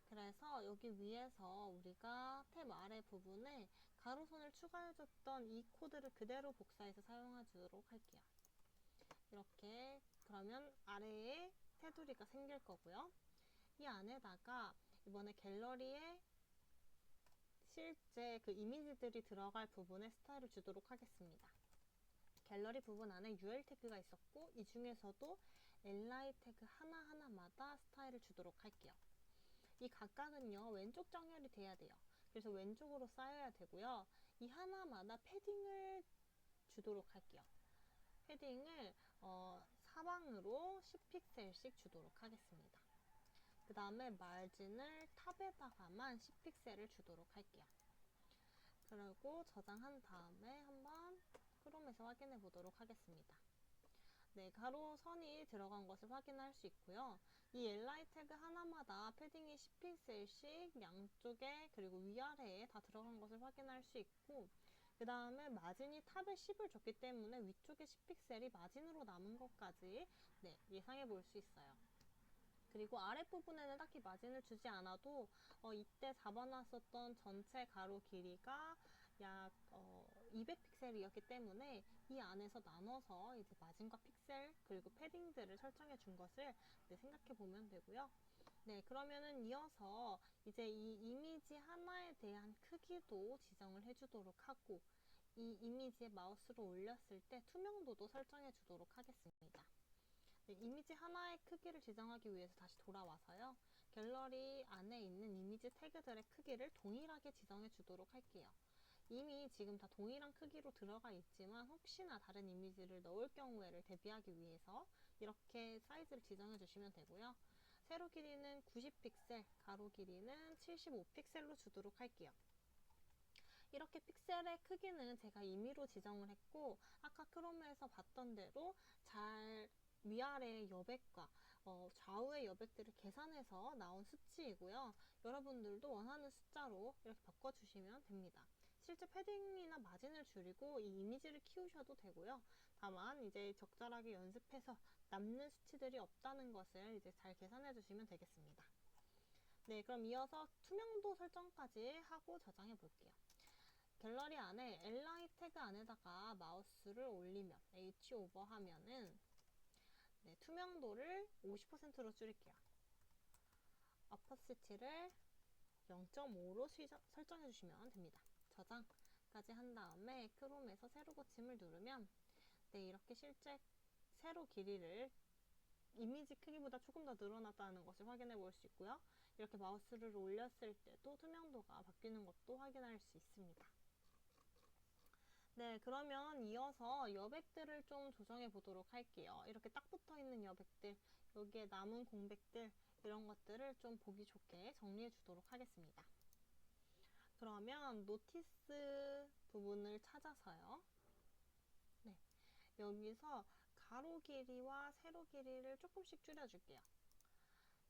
Speaker 1: 그래서 여기 위에서 우리가 탭 아래 부분에 가로선을 추가해줬던 이 코드를 그대로 복사해서 사용하도록 할게요. 이렇게 그러면 아래에 테두리가 생길 거고요. 이 안에다가 이번에 갤러리에 실제 그 이미지들이 들어갈 부분에 스타일을 주도록 하겠습니다. 갤러리 부분 안에 UL 태그가 있었고 이 중에서도 li 태그 하나하나마다 스타일을 주도록 할게요. 이 각각은요 왼쪽 정렬이 돼야 돼요. 그래서 왼쪽으로 쌓여야 되고요. 이 하나마다 패딩을 주도록 할게요. 패딩을 사방으로 10픽셀씩 주도록 하겠습니다. 그 다음에 마진을 탑에다가만 10픽셀을 주도록 할게요. 그리고 저장한 다음에 한번 크롬에서 확인해 보도록 하겠습니다. 네, 가로선이 들어간 것을 확인할 수 있고요. 이 li 태그 하나마다 패딩이 10픽셀씩 양쪽에 그리고 위아래에 다 들어간 것을 확인할 수 있고, 그 다음에 마진이 탑에 10을 줬기 때문에 위쪽에 10픽셀이 마진으로 남은 것까지 예상해 볼 수 있어요. 그리고 아랫부분에는 딱히 마진을 주지 않아도 이때 잡아놨었던 전체 가로 길이가 약 200픽셀이었기 때문에 이 안에서 나눠서 이제 마진과 픽셀 그리고 패딩들을 설정해 준 것을 생각해 보면 되고요. 네, 그러면은 이어서 이제 이 이미지 하나에 대한 크기도 지정을 해주도록 하고 이 이미지에 마우스를 올렸을 때 투명도도 설정해 주도록 하겠습니다. 네, 이미지 하나의 크기를 지정하기 위해서 다시 돌아와서요. 갤러리 안에 있는 이미지 태그들의 크기를 동일하게 지정해 주도록 할게요. 이미 지금 다 동일한 크기로 들어가 있지만 혹시나 다른 이미지를 넣을 경우에를 대비하기 위해서 이렇게 사이즈를 지정해 주시면 되고요. 세로 길이는 90픽셀, 가로 길이는 75픽셀로 주도록 할게요. 이렇게 픽셀의 크기는 제가 임의로 지정을 했고 아까 크롬에서 봤던 대로 잘 위아래의 여백과 좌우의 여백들을 계산해서 나온 수치이고요. 여러분들도 원하는 숫자로 이렇게 바꿔주시면 됩니다. 실제 패딩이나 마진을 줄이고 이 이미지를 키우셔도 되고요. 다만 이제 적절하게 연습해서 남는 수치들이 없다는 것을 이제 잘 계산해 주시면 되겠습니다. 네, 그럼 이어서 투명도 설정까지 하고 저장해 볼게요. 갤러리 안에 li 태그 안에다가 마우스를 올리면 h 오버 하면은 투명도를 50%로 줄일게요. 어퍼시티를 0.5로 설정해 주시면 됩니다. 저장까지 한 다음에 크롬에서 세로 고침을 누르면 이렇게 실제 세로 길이를 이미지 크기보다 조금 더 늘어났다는 것을 확인해 볼 수 있고요. 이렇게 마우스를 올렸을 때도 투명도가 바뀌는 것도 확인할 수 있습니다. 네, 그러면 이어서 여백들을 좀 조정해 보도록 할게요. 이렇게 딱 붙어 있는 여백들, 여기에 남은 공백들, 이런 것들을 좀 보기 좋게 정리해 주도록 하겠습니다. 그러면 노티스 부분을 찾아서요. 네, 여기서 가로 길이와 세로 길이를 조금씩 줄여줄게요.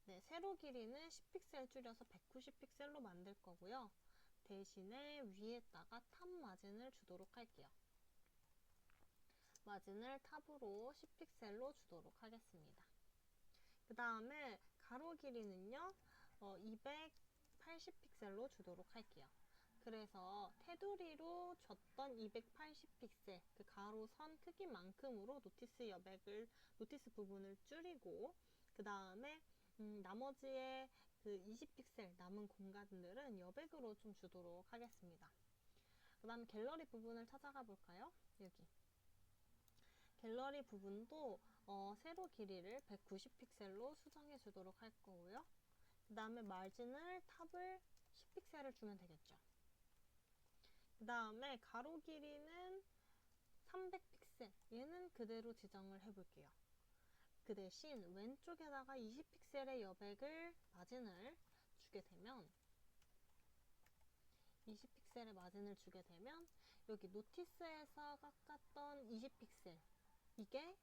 Speaker 1: 네, 세로 길이는 10픽셀 줄여서 190픽셀로 만들 거고요. 대신에 위에다가 탑 마진을 주도록 할게요. 마진을 탑으로 10픽셀로 주도록 하겠습니다. 그 다음에 가로 길이는요 280픽셀로 주도록 할게요. 그래서 테두리로 줬던 280픽셀 그 가로선 크기만큼으로 노티스 부분을 줄이고 그 다음에 나머지의 그 20픽셀 남은 공간들은 여백으로 좀 주도록 하겠습니다. 그 다음에 갤러리 부분을 찾아가 볼까요? 여기 갤러리 부분도 세로 길이를 190픽셀로 수정해 주도록 할 거고요. 그 다음에 마진을 탑을 10픽셀을 주면 되겠죠. 그 다음에 가로 길이는 300픽셀 얘는 그대로 지정을 해 볼게요. 그 대신 왼쪽에다가 20픽셀의 여백을 마진을 주게 되면 20픽셀의 마진을 주게 되면 여기 노티스에서 깎았던 20픽셀 이게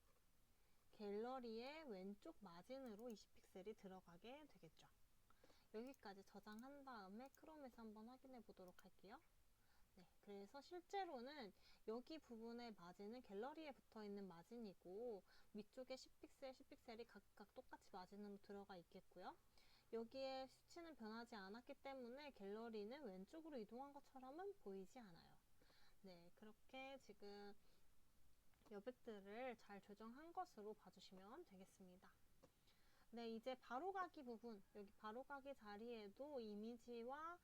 Speaker 1: 갤러리의 왼쪽 마진으로 20픽셀이 들어가게 되겠죠. 여기까지 저장한 다음에 크롬에서 한번 확인해 보도록 할게요. 네, 그래서 실제로는 여기 부분의 마진은 갤러리에 붙어 있는 마진이고 위쪽에 10픽셀, 10픽셀이 각각 똑같이 마진으로 들어가 있겠고요. 여기에 수치는 변하지 않았기 때문에 갤러리는 왼쪽으로 이동한 것처럼은 보이지 않아요. 네, 그렇게 지금 여백들을 잘 조정한 것으로 봐주시면 되겠습니다. 네, 이제 바로가기 부분, 여기 바로가기 자리에도 이미지와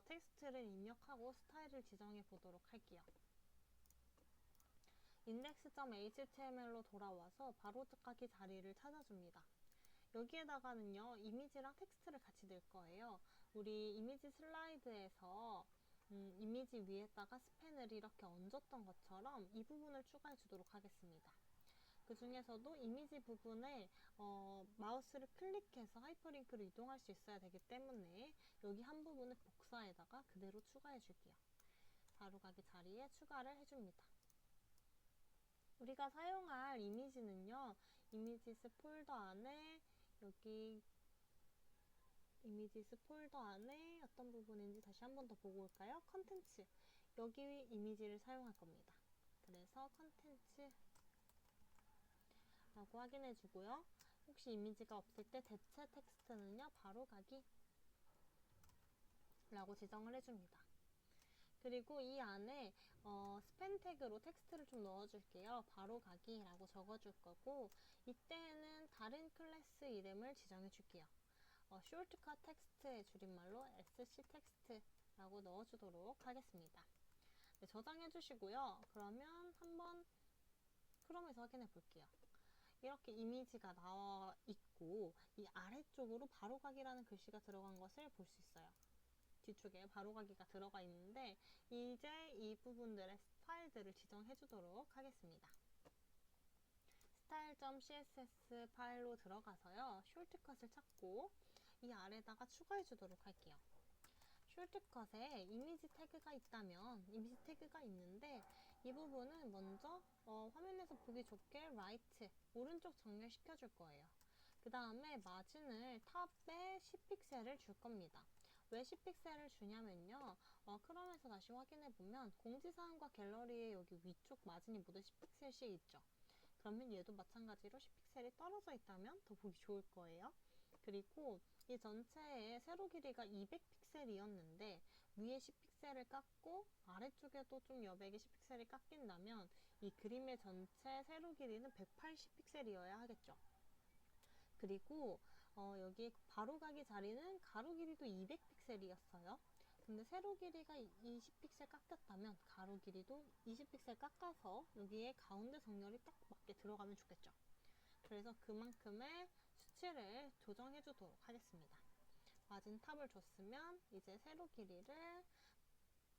Speaker 1: 텍스트를 입력하고 스타일을 지정해 보도록 할게요. index.html로 돌아와서 바로가기 자리를 찾아줍니다. 여기에다가는요, 이미지랑 텍스트를 같이 넣을 거예요. 우리 이미지 슬라이드에서 이미지 위에다가 스펜을 이렇게 얹었던 것처럼 이 부분을 추가해 주도록 하겠습니다. 그 중에서도 이미지 부분에 마우스를 클릭해서 하이퍼링크로 이동할 수 있어야 되기 때문에 여기 한 부분을 복사에다가 그대로 추가해 줄게요. 바로가기 자리에 추가를 해줍니다. 우리가 사용할 이미지는요, 이미지스 폴더 안에 여기 이미지스 폴더 안에 어떤 부분인지 다시 한 번 더 보고 올까요? 컨텐츠, 여기 이미지를 사용할 겁니다. 그래서 컨텐츠 라고 확인해 주고요. 혹시 이미지가 없을 때 대체 텍스트는요, 바로가기 라고 지정을 해줍니다. 그리고 이 안에 스펜 태그로 텍스트를 좀 넣어줄게요. 바로가기 라고 적어줄 거고, 이때는 다른 클래스 이름을 지정해 줄게요. 쇼트컷 텍스트의 줄임말로 sc 텍스트 라고 넣어주도록 하겠습니다. 네, 저장해 주시고요. 그러면 한번 크롬에서 확인해 볼게요. 이렇게 이미지가 나와 있고 이 아래쪽으로 바로가기라는 글씨가 들어간 것을 볼 수 있어요. 뒤쪽에 바로가기가 들어가 있는데 이제 이 부분들의 스타일들을 지정해 주도록 하겠습니다. style.css 파일로 들어가서요, 숄트컷을 찾고 이 아래다가 추가해 주도록 할게요. 숄트컷에 이미지 태그가 있다면 이미지 태그가 있는데 이 부분은 먼저 화면에서 보기 좋게 right 오른쪽 정렬시켜 줄 거예요. 그 다음에 마진을 탑에 10픽셀을 줄 겁니다. 왜 10픽셀을 주냐면요, 크롬에서 다시 확인해 보면 공지사항과 갤러리에 여기 위쪽 마진이 모두 10픽셀씩 있죠. 그러면 얘도 마찬가지로 10픽셀이 떨어져 있다면 더 보기 좋을 거예요. 그리고 이 전체의 세로 길이가 200픽셀이었는데 위에 10픽셀을 깎고 아래쪽에도 좀 여백의 10픽셀이 깎인다면 이 그림의 전체 세로 길이는 180픽셀이어야 하겠죠. 그리고 여기 바로가기 자리는 가로 길이도 200픽셀이었어요. 근데 세로 길이가 20픽셀 깎였다면 가로 길이도 20픽셀 깎아서 여기에 가운데 정렬이 딱 맞게 들어가면 좋겠죠. 그래서 그만큼의 수치를 조정해 주도록 하겠습니다. 마진 탑을 줬으면 이제 세로 길이를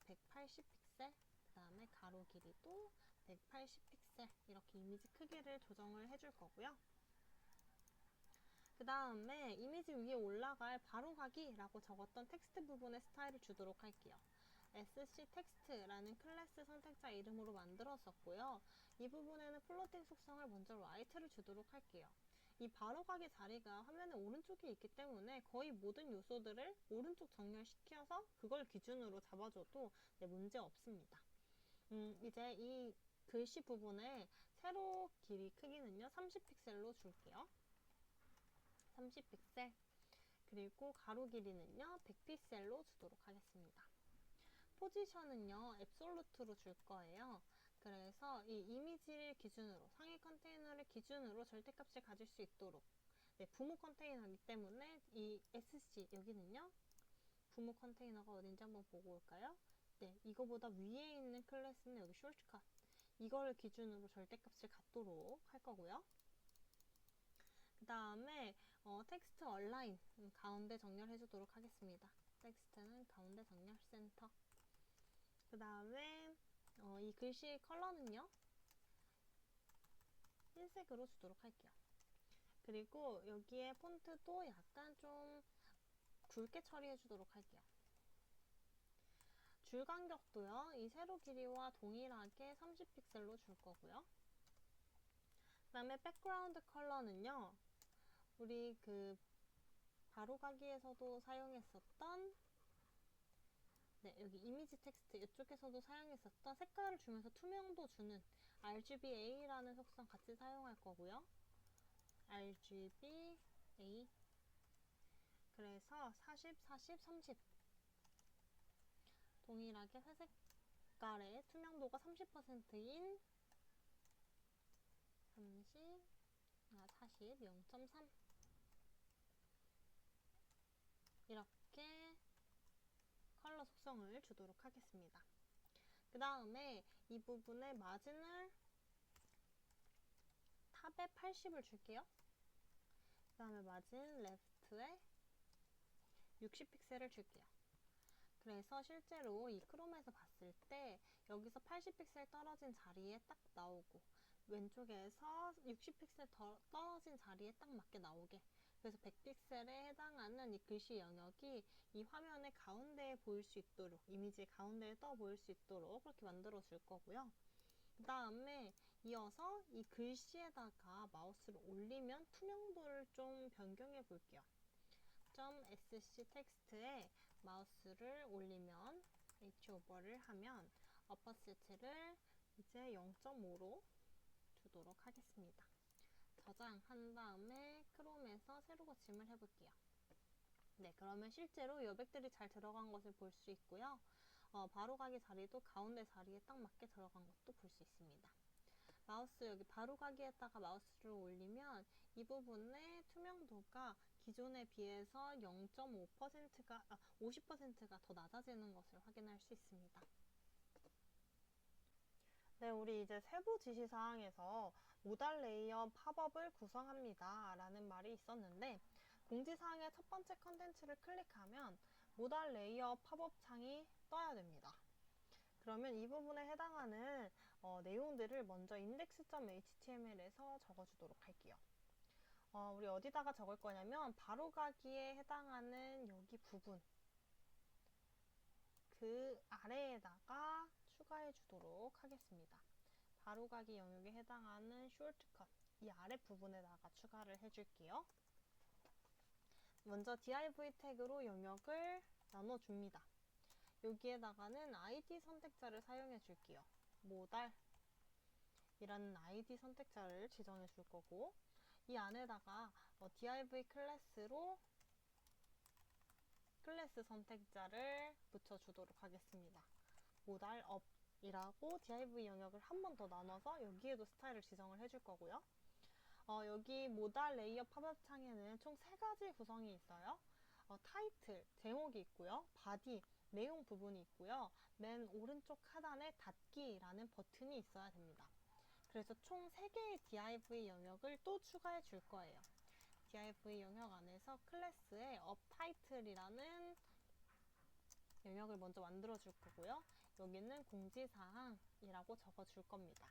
Speaker 1: 180픽셀, 그 다음에 가로 길이도 180픽셀 이렇게 이미지 크기를 조정을 해줄 거고요. 그 다음에 이미지 위에 올라갈 바로가기라고 적었던 텍스트 부분의 스타일을 주도록 할게요. sc 텍스트라는 클래스 선택자 이름으로 만들었었고요. 이 부분에는 플로팅 속성을 먼저 right를 주도록 할게요. 이 바로가기 자리가 화면의 오른쪽에 있기 때문에 거의 모든 요소들을 오른쪽 정렬시켜서 그걸 기준으로 잡아줘도 문제 없습니다. 이제 이 글씨 부분에 세로 길이 크기는요, 30픽셀로 줄게요. 30픽셀. 그리고 가로 길이는요, 100픽셀로 주도록 하겠습니다. 포지션은요, 앱솔루트로 줄 거예요. 그래서 이 이미지를 기준으로, 상위 컨테이너를 기준으로 절대값을 가질 수 있도록, 네, 부모 컨테이너이기 때문에 이 SC, 여기는요, 부모 컨테이너가 어딘지 한번 보고 올까요? 네, 이거보다 위에 있는 클래스는 여기 숄트컷, 이걸 기준으로 절대값을 갖도록 할 거고요. 그 다음에 텍스트 얼라인, 가운데 정렬해 주도록 하겠습니다. 텍스트는 가운데 정렬 센터. 그 다음에 이 글씨 컬러는요, 흰색으로 주도록 할게요. 그리고 여기에 폰트도 약간 좀 굵게 처리해 주도록 할게요. 줄 간격도요, 이 세로 길이와 동일하게 30픽셀로 줄 거고요. 그 다음에 백그라운드 컬러는요, 우리 그 바로가기에서도 사용했었던, 네, 여기 이미지 텍스트 이쪽에서도 사용했었던 색깔을 주면서 투명도 주는 RGBA라는 속성 같이 사용할 거고요. RGBA. 그래서 40, 40, 30. 동일하게 새 색깔의 투명도가 30%인 40, 0.3. 이렇게 컬러 속성을 주도록 하겠습니다. 그 다음에 이 부분에 마진을 탑에 80을 줄게요. 그 다음에 마진 레프트에 60픽셀을 줄게요. 그래서 실제로 이 크롬에서 봤을 때 여기서 80픽셀 떨어진 자리에 딱 나오고 왼쪽에서 60픽셀 더 떨어진 자리에 딱 맞게 나오게, 그래서 100픽셀에 해당하는 이 글씨 영역이 이 화면의 가운데에 보일 수 있도록, 이미지 가운데에 떠 보일 수 있도록 그렇게 만들어 줄 거고요. 그 다음에 이어서 이 글씨에다가 마우스를 올리면 투명도를 좀 변경해 볼게요. .sc 텍스트에 마우스를 올리면 H오버를 하면 어퍼시티를 이제 0.5로 두도록 하겠습니다. 저장한 다음에 크롬에서 새로 고침을 해볼게요. 네, 그러면 실제로 여백들이 잘 들어간 것을 볼 수 있고요. 바로가기 자리도 가운데 자리에 딱 맞게 들어간 것도 볼 수 있습니다. 마우스 여기 바로가기에다가 마우스를 올리면 이 부분의 투명도가 기존에 비해서 0.5%가 50%가 더 낮아지는 것을 확인할 수 있습니다. 네, 우리 이제 세부 지시사항에서 모달 레이어 팝업을 구성합니다 라는 말이 있었는데, 공지사항의 첫 번째 컨텐츠를 클릭하면 모달 레이어 팝업 창이 떠야 됩니다. 그러면 이 부분에 해당하는 내용들을 먼저 index.html에서 적어주도록 할게요. 우리 어디다가 적을 거냐면 바로가기에 해당하는 여기 부분, 그 아래에다가 추가해 주도록 하겠습니다. 바로가기 영역에 해당하는 쇼트컷, 이 아래 부분에다가 추가를 해줄게요. 먼저 div 태그로 영역을 나눠줍니다. 여기에다가는 id 선택자를 사용해 줄게요. 모달 이라는 id 선택자를 지정해 줄 거고, 이 안에다가 div 클래스로 클래스 선택자를 붙여주도록 하겠습니다. 모달 업이라고 div 영역을 한 번 더 나눠서 여기에도 스타일을 지정을 해줄 거고요. 여기 모달 레이어 팝업 창에는 총 3가지 구성이 있어요. 타이틀, 제목이 있고요. 바디, 내용 부분이 있고요. 맨 오른쪽 하단에 닫기라는 버튼이 있어야 됩니다. 그래서 총 3개의 div 영역을 또 추가해 줄 거예요. div 영역 안에서 클래스에 업타이틀이라는 영역을 먼저 만들어 줄 거고요. 여기는 공지사항이라고 적어 줄 겁니다.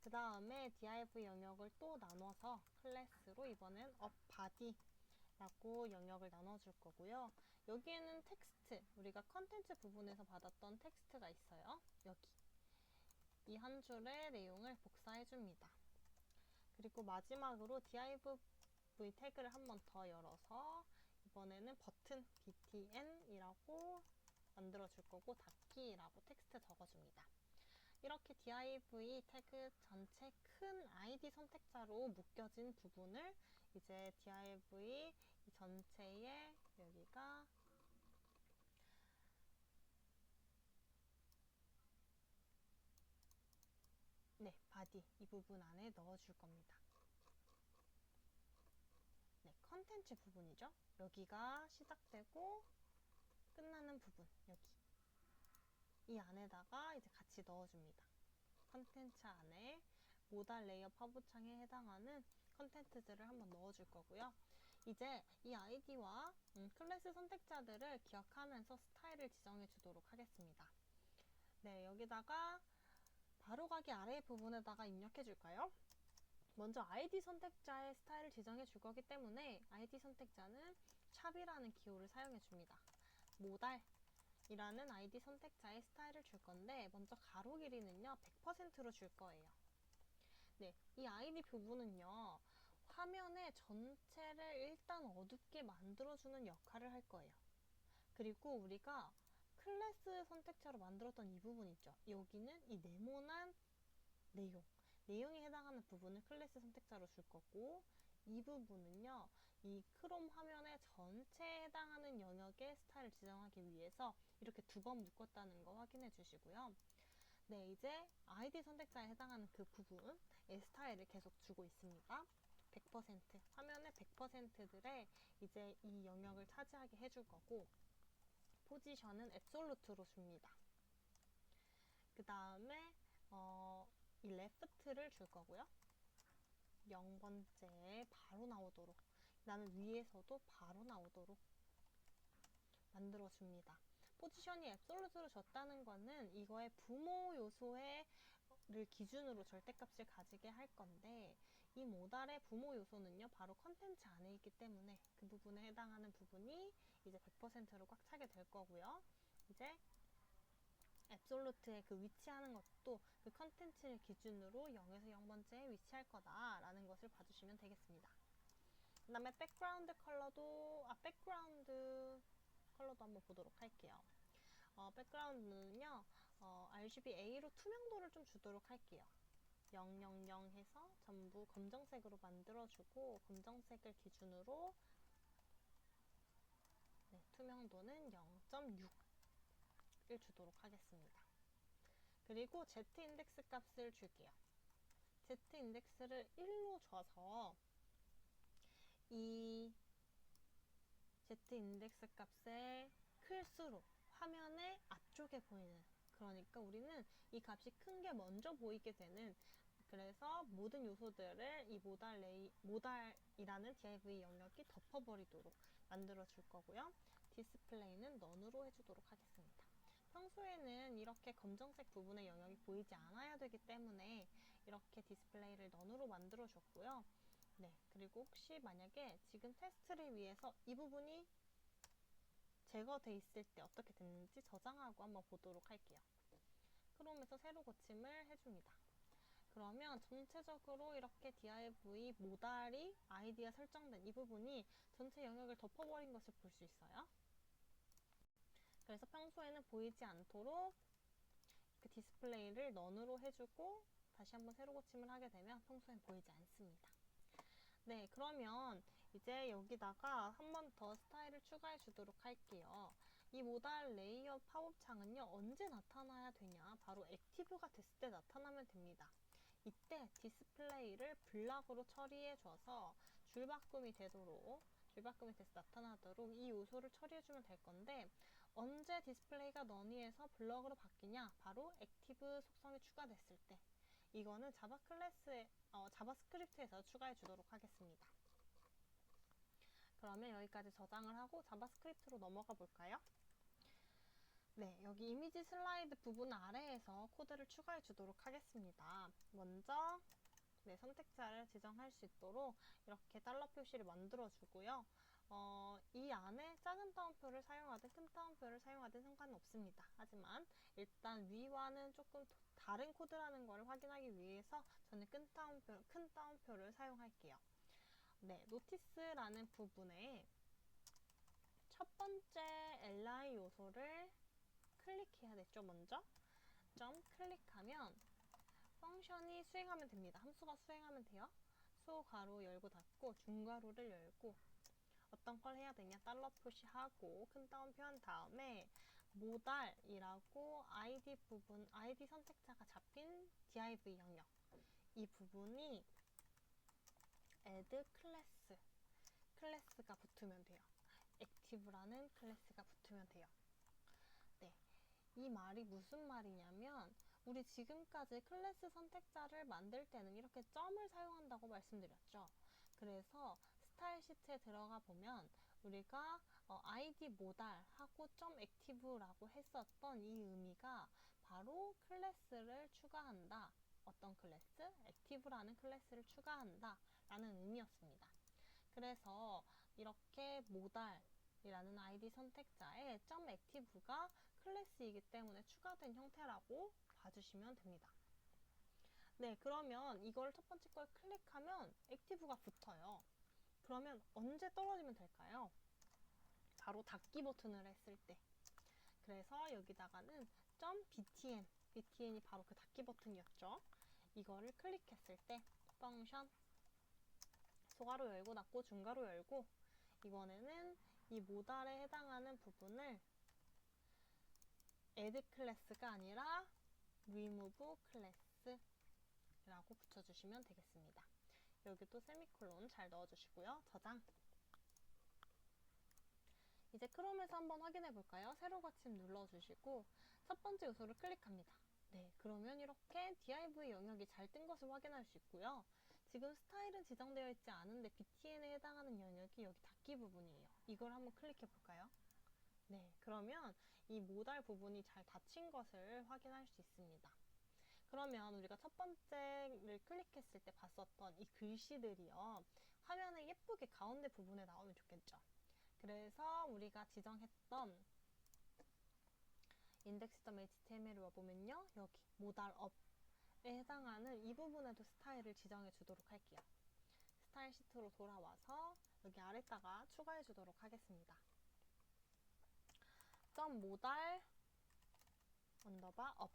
Speaker 1: 그 다음에 div 영역을 또 나눠서 클래스로 이번엔 업바디라고 영역을 나눠 줄 거고요. 여기에는 텍스트, 우리가 컨텐츠 부분에서 받았던 텍스트가 있어요. 여기 이 한 줄의 내용을 복사해 줍니다. 그리고 마지막으로 div 태그를 한 번 더 열어서 이번에는 버튼 btn이라고 만들어 줄 거고 닫기라고 텍스트 적어줍니다. 이렇게 div 태그 전체 큰 id 선택자로 묶여진 부분을 이제 div 전체에 여기가 바디 이 부분 안에 넣어줄 겁니다. 네, 컨텐츠 부분이죠. 여기가 시작되고 끝나는 부분, 여기 이 안에다가 이제 같이 넣어줍니다. 컨텐츠 안에 모달 레이어 팝업 창에 해당하는 컨텐츠들을 한번 넣어줄 거고요. 이제 이 아이디와 클래스 선택자들을 기억하면서 스타일을 지정해 주도록 하겠습니다. 네, 여기다가 바로가기 아래 부분에다가 입력해 줄까요? 먼저 아이디 선택자의 스타일을 지정해 줄 거기 때문에 아이디 선택자는 샵이라는 기호를 사용해 줍니다. 모달 이라는 아이디 선택자의 스타일을 줄 건데, 먼저 가로 길이는요 100%로 줄 거예요. 네, 이 아이디 부분은요 화면의 전체를 일단 어둡게 만들어주는 역할을 할 거예요. 그리고 우리가 클래스 선택자로 만들었던 이 부분 있죠. 여기는 이 네모난 내용에 해당하는 부분을 클래스 선택자로 줄 거고, 이 부분은요 이 크롬 화면의 전체에 해당하는 영역의 스타일을 지정하기 위해서 이렇게 2번 묶었다는 거 확인해 주시고요. 네, 이제 아이디 선택자에 해당하는 그 부분의 스타일을 계속 주고 있습니다. 100%, 화면의 100%들의 이제 이 영역을 차지하게 해줄 거고, 포지션은 앱솔루트로 줍니다. 그 다음에 이 left를 줄 거고요. 0번째에 바로 나오도록, 나는 위에서도 바로 나오도록 만들어줍니다. 포지션이 앱솔루트로 줬다는 거는 이거의 부모 요소를 기준으로 절대값을 가지게 할 건데, 이 모달의 부모 요소는요 바로 컨텐츠 안에 있기 때문에 그 부분에 해당하는 부분이 이제 100%로 꽉 차게 될 거고요. 이제 앱솔루트에 그 위치하는 것도 그 컨텐츠를 기준으로 0에서 0번째에 위치할 거다라는 것을 봐주시면 되겠습니다. 그 다음에 백그라운드 컬러도 한번 보도록 할게요. 백그라운드는요 RGBA로 투명도를 좀 주도록 할게요. 000 해서 전부 검정색으로 만들어주고, 검정색을 기준으로 투명도는 0.6을 주도록 하겠습니다. 그리고 Z 인덱스 값을 줄게요. Z 인덱스를 1로 줘서 이 Z 인덱스 값의 클수록 화면의 앞쪽에 보이는, 그러니까 우리는 이 값이 큰 게 먼저 보이게 되는, 그래서 모든 요소들을 이 모달이라는 div 영역이 덮어버리도록 만들어 줄 거고요. 디스플레이는 none으로 해주도록 하겠습니다. 평소에는 이렇게 검정색 부분의 영역이 보이지 않아야 되기 때문에 이렇게 디스플레이를 none으로 만들어 줬고요. 네, 그리고 혹시 만약에 지금 테스트를 위해서 이 부분이 제거돼 있을 때 어떻게 됐는지 저장하고 한번 보도록 할게요. 크롬에서 새로 고침을 해줍니다. 그러면 전체적으로 이렇게 div 모달이 아이디가 설정된 이 부분이 전체 영역을 덮어버린 것을 볼 수 있어요. 그래서 평소에는 보이지 않도록 그 디스플레이를 none으로 해주고 다시 한번 새로 고침을 하게 되면 평소엔 보이지 않습니다. 네, 그러면 이제 여기다가 한 번 더 스타일을 추가해 주도록 할게요. 이 모달 레이어 팝업 창은요 언제 나타나야 되냐, 바로 액티브가 됐을 때 나타나면 됩니다. 이때 디스플레이를 블락으로 처리해 줘서 줄바꿈이 돼서 나타나도록 이 요소를 처리해 주면 될 건데, 언제 디스플레이가 none에서 블럭으로 바뀌냐, 바로 액티브 속성이 추가됐을 때. 이거는 자바스크립트에서 추가해 주도록 하겠습니다. 그러면 여기까지 저장을 하고 자바스크립트로 넘어가 볼까요? 네, 여기 이미지 슬라이드 부분 아래에서 코드를 추가해 주도록 하겠습니다. 먼저 선택자를 지정할 수 있도록 이렇게 달러 표시를 만들어 주고요. 이 안에 작은 따옴표를 사용하든 큰 따옴표를 사용하든 상관은 없습니다. 하지만 일단 위와는 조금 다른 코드라는 걸 확인하기 위해서 저는 큰 따옴표를 사용할게요. 네, 노티스라는 부분에 첫 번째 li 요소를 클릭해야 됐죠. 먼저 점 클릭하면 펑션이 수행하면 됩니다. 함수가 수행하면 돼요. 수 괄호 열고 닫고 중괄호를 열고, 어떤 걸 해야 되냐, 달러 표시하고 큰 따옴표 한 다음에 모달이라고 아이디 선택자가 잡힌 div 영역, 이 부분이 add 클래스가 붙으면 돼요. active라는 클래스가 붙으면 돼요. 네, 이 말이 무슨 말이냐면, 우리 지금까지 클래스 선택자를 만들 때는 이렇게 점을 사용한다고 말씀드렸죠. 그래서 스타일 시트에 들어가 보면 우리가 id 모달하고 점 액티브라고 했었던 이 의미가 바로 클래스를 추가한다. 어떤 클래스? 액티브라는 클래스를 추가한다 라는 의미였습니다. 그래서 이렇게 모달이라는 id 선택자에 점 액티브가 클래스이기 때문에 추가된 형태라고 봐주시면 됩니다. 네, 그러면 이걸 첫 번째 걸 클릭하면 액티브가 붙어요. 그러면 언제 떨어지면 될까요? 바로 닫기 버튼을 했을 때. 그래서 여기다가는 .btn이 바로 그 닫기 버튼이었죠. 이거를 클릭했을 때 펑션 소괄호 열고 닫고 중괄호 열고, 이번에는 이 모달에 해당하는 부분을 add 클래스가 아니라 remove 클래스라고 붙여주시면 되겠습니다. 여기도 세미콜론 잘 넣어주시고요. 저장. 이제 크롬에서 한번 확인해 볼까요? 세로 받침 눌러주시고 첫 번째 요소를 클릭합니다. 네, 그러면 이렇게 div 영역이 잘 뜬 것을 확인할 수 있고요. 지금 스타일은 지정되어 있지 않은데 btn에 해당하는 영역이 여기 닫기 부분이에요. 이걸 한번 클릭해 볼까요? 네, 그러면 이 모달 부분이 잘 닫힌 것을 확인할 수 있습니다. 그러면 우리가 첫 번째를 클릭했을 때 봤었던 이 글씨들이요. 화면에 예쁘게 가운데 부분에 나오면 좋겠죠. 그래서 우리가 지정했던 index.html을 와보면요. 여기 모달 업에 해당하는 이 부분에도 스타일을 지정해 주도록 할게요. 스타일 시트로 돌아와서 여기 아래다가 추가해 주도록 하겠습니다. .모달 언더바 업.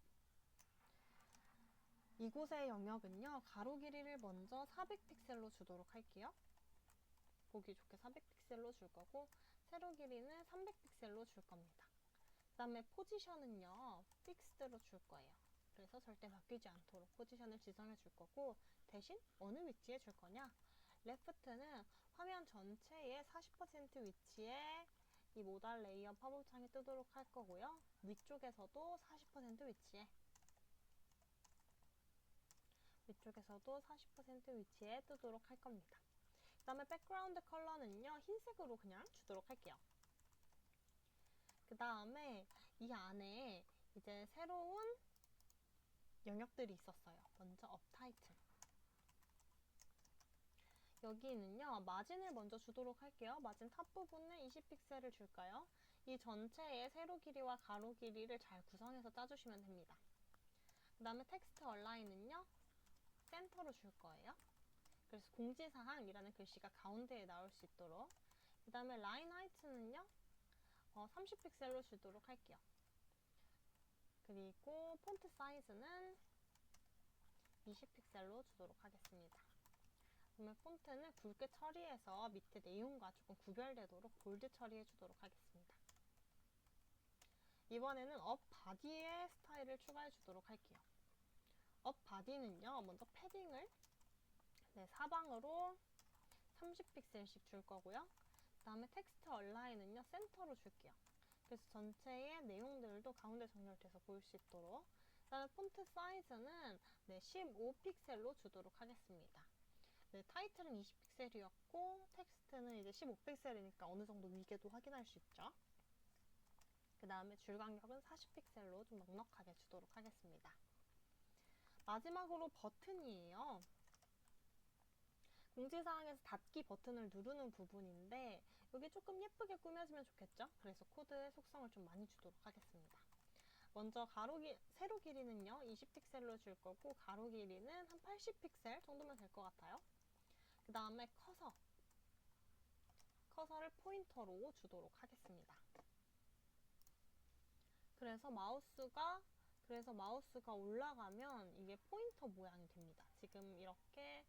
Speaker 1: 이곳의 영역은요. 가로 길이를 먼저 400픽셀로 주도록 할게요. 보기 좋게 400픽셀로 줄 거고 세로 길이는 300픽셀로 줄 겁니다. 그 다음에 포지션은요. 픽스드로 줄 거예요. 그래서 절대 바뀌지 않도록 포지션을 지정해 줄 거고 대신 어느 위치에 줄 거냐? 레프트는 화면 전체의 40% 위치에 이 모달 레이어 팝업 창이 뜨도록 할 거고요. 위쪽에서도 40% 위치에 뜨도록 할 겁니다. 그 다음에 백그라운드 컬러는요. 흰색으로 그냥 주도록 할게요. 그 다음에 이 안에 이제 새로운 영역들이 있었어요. 먼저 업 타이틀. 여기는요. 마진을 먼저 주도록 할게요. 마진 탑 부분에 20픽셀을 줄까요? 이 전체의 세로 길이와 가로 길이를 잘 구성해서 짜주시면 됩니다. 그 다음에 텍스트 얼라인은요. 센터로 줄 거예요. 그래서 공지사항이라는 글씨가 가운데에 나올 수 있도록. 그 다음에 라인 하이트는요. 30픽셀로 주도록 할게요. 그리고 폰트 사이즈는 20픽셀로 주도록 하겠습니다. 그러면 폰트는 굵게 처리해서 밑에 내용과 조금 구별되도록 볼드 처리해 주도록 하겠습니다. 이번에는 업 바디의 스타일을 추가해 주도록 할게요. 업 바디는요. 먼저 패딩을 사방으로 30픽셀씩 줄 거고요. 그 다음에 텍스트 얼라인은요. 센터로 줄게요. 그래서 전체의 내용들도 가운데 정렬돼서 보일 수 있도록. 그 다음에 폰트 사이즈는 15픽셀로 주도록 하겠습니다. 타이틀은 20픽셀이었고 텍스트는 이제 15픽셀이니까 어느 정도 위계도 확인할 수 있죠. 그 다음에 줄 간격은 40픽셀로 좀 넉넉하게 주도록 하겠습니다. 마지막으로 버튼이에요. 공지사항에서 닫기 버튼을 누르는 부분인데 여기 조금 예쁘게 꾸며지면 좋겠죠? 그래서 코드의 속성을 좀 많이 주도록 하겠습니다. 먼저 세로 길이는요 20픽셀로 줄 거고 가로 길이는 한 80픽셀 정도면 될 것 같아요. 그 다음에 커서를 포인터로 주도록 하겠습니다. 그래서 마우스가 올라가면 이게 포인터 모양이 됩니다. 지금 이렇게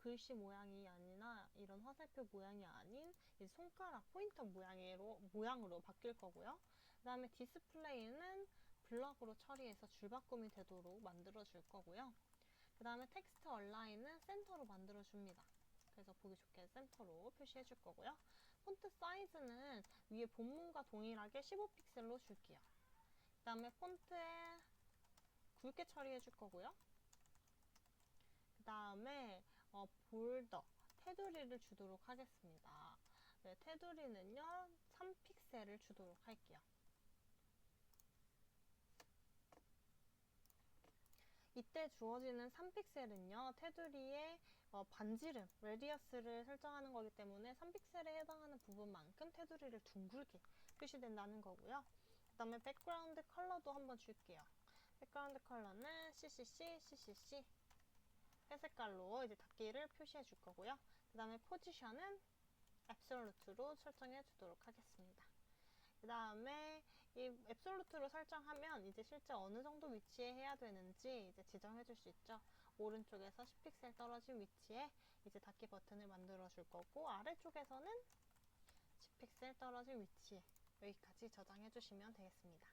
Speaker 1: 글씨 모양이 아니라 이런 화살표 모양이 아닌 손가락 포인터 모양으로 바뀔 거고요. 그 다음에 디스플레이는 블럭으로 처리해서 줄바꿈이 되도록 만들어 줄 거고요. 그 다음에 텍스트 얼라인은 센터로 만들어 줍니다. 그래서 보기 좋게 센터로 표시해 줄 거고요. 폰트 사이즈는 위에 본문과 동일하게 15픽셀로 줄게요. 그 다음에 폰트에 굵게 처리해 줄 거고요. 그 다음에 볼더, 테두리를 주도록 하겠습니다. 테두리는요 3픽셀을 주도록 할게요. 이때 주어지는 3픽셀은요 테두리의 반지름, 레디어스를 설정하는 거기 때문에 3픽셀에 해당하는 부분만큼 테두리를 둥글게 표시된다는 거고요. 그 다음에 백그라운드 컬러도 한번 줄게요. 백그라운드 컬러는 CCC 회색깔로 이제 닫기를 표시해 줄 거고요. 그 다음에 포지션은 앱솔루트로 설정해 주도록 하겠습니다. 그 다음에 이 앱솔루트로 설정하면 이제 실제 어느 정도 위치에 해야 되는지 이제 지정해 줄 수 있죠. 오른쪽에서 10픽셀 떨어진 위치에 이제 닫기 버튼을 만들어 줄 거고 아래쪽에서는 10픽셀 떨어진 위치에 여기까지 저장해 주시면 되겠습니다.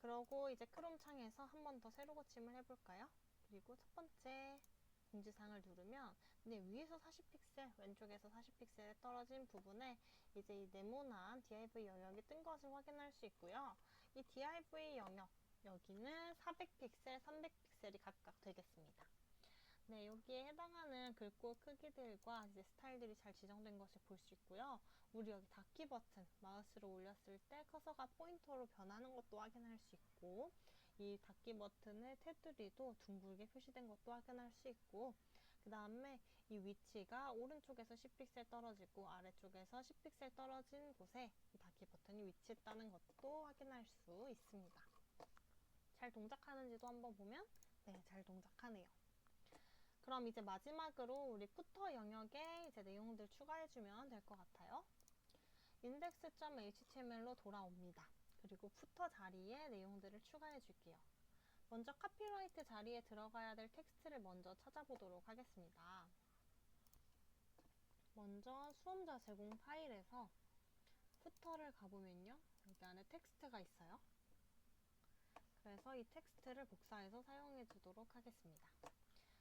Speaker 1: 그러고 이제 크롬 창에서 한 번 더 세로 고침을 해볼까요? 그리고 첫 번째 공지사항을 누르면 네, 위에서 40픽셀, 왼쪽에서 40픽셀에 떨어진 부분에 이제 이 네모난 div 영역이 뜬 것을 확인할 수 있고요. 이 div 영역, 여기는 400픽셀, 300픽셀이 각각 되겠습니다. 네, 여기에 해당하는 글꼴 크기들과 이제 스타일들이 잘 지정된 것을 볼 수 있고요. 우리 여기 닫기 버튼, 마우스로 올렸을 때 커서가 포인터로 변하는 것도 확인할 수 있고, 이 닫기 버튼의 테두리도 둥글게 표시된 것도 확인할 수 있고, 그 다음에 이 위치가 오른쪽에서 10픽셀 떨어지고 아래쪽에서 10픽셀 떨어진 곳에 이 닫기 버튼이 위치했다는 것도 확인할 수 있습니다. 잘 동작하는지도 한번 보면 네, 잘 동작하네요. 그럼 이제 마지막으로 우리 푸터 영역에 이제 내용들 추가해주면 될 것 같아요. index.html로 돌아옵니다. 그리고 푸터 자리에 내용들을 추가해줄게요. 먼저 카피라이트 자리에 들어가야 될 텍스트를 먼저 찾아보도록 하겠습니다. 먼저 수험자 제공 파일에서 푸터를 가보면요. 여기 안에 텍스트가 있어요. 그래서 이 텍스트를 복사해서 사용해 주도록 하겠습니다.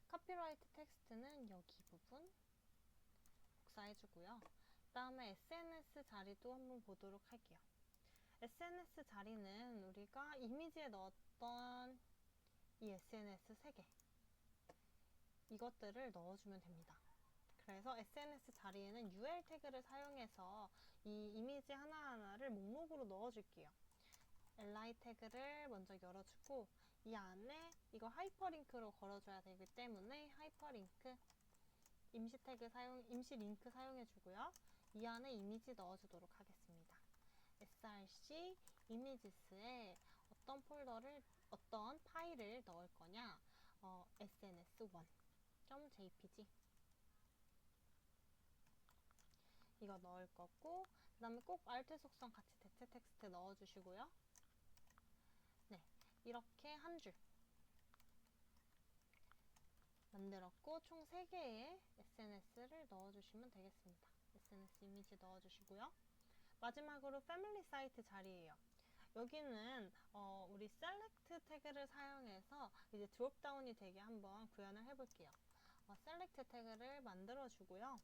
Speaker 1: 카피라이트 텍스트는 여기 부분 복사해 주고요. 그 다음에 SNS 자리도 한번 보도록 할게요. SNS 자리는 우리가 이미지에 넣었던 이 SNS 3개 이것들을 넣어주면 됩니다. 그래서 SNS 자리에는 UL 태그를 사용해서 이 이미지 하나하나를 목록으로 넣어줄게요. li 태그를 먼저 열어주고 이 안에 이거 하이퍼링크로 걸어줘야 되기 때문에 하이퍼링크 임시 태그 임시 링크 사용해주고요. 이 안에 이미지 넣어주도록 하겠습니다. src 이미지스에 어떤 파일을 넣을 거냐? sns1.jpg 이거 넣을 거고, 그 다음에 꼭 alt 속성 같이 대체 텍스트 넣어주시고요. 네, 이렇게 한 줄 만들었고 총 3개의 SNS를 넣어주시면 되겠습니다. SNS 이미지 넣어주시고요. 마지막으로 패밀리 사이트 자리예요. 여기는 우리 셀렉트 태그를 사용해서 이제 드롭다운이 되게 한번 구현을 해볼게요. 셀렉트 태그를 만들어주고요.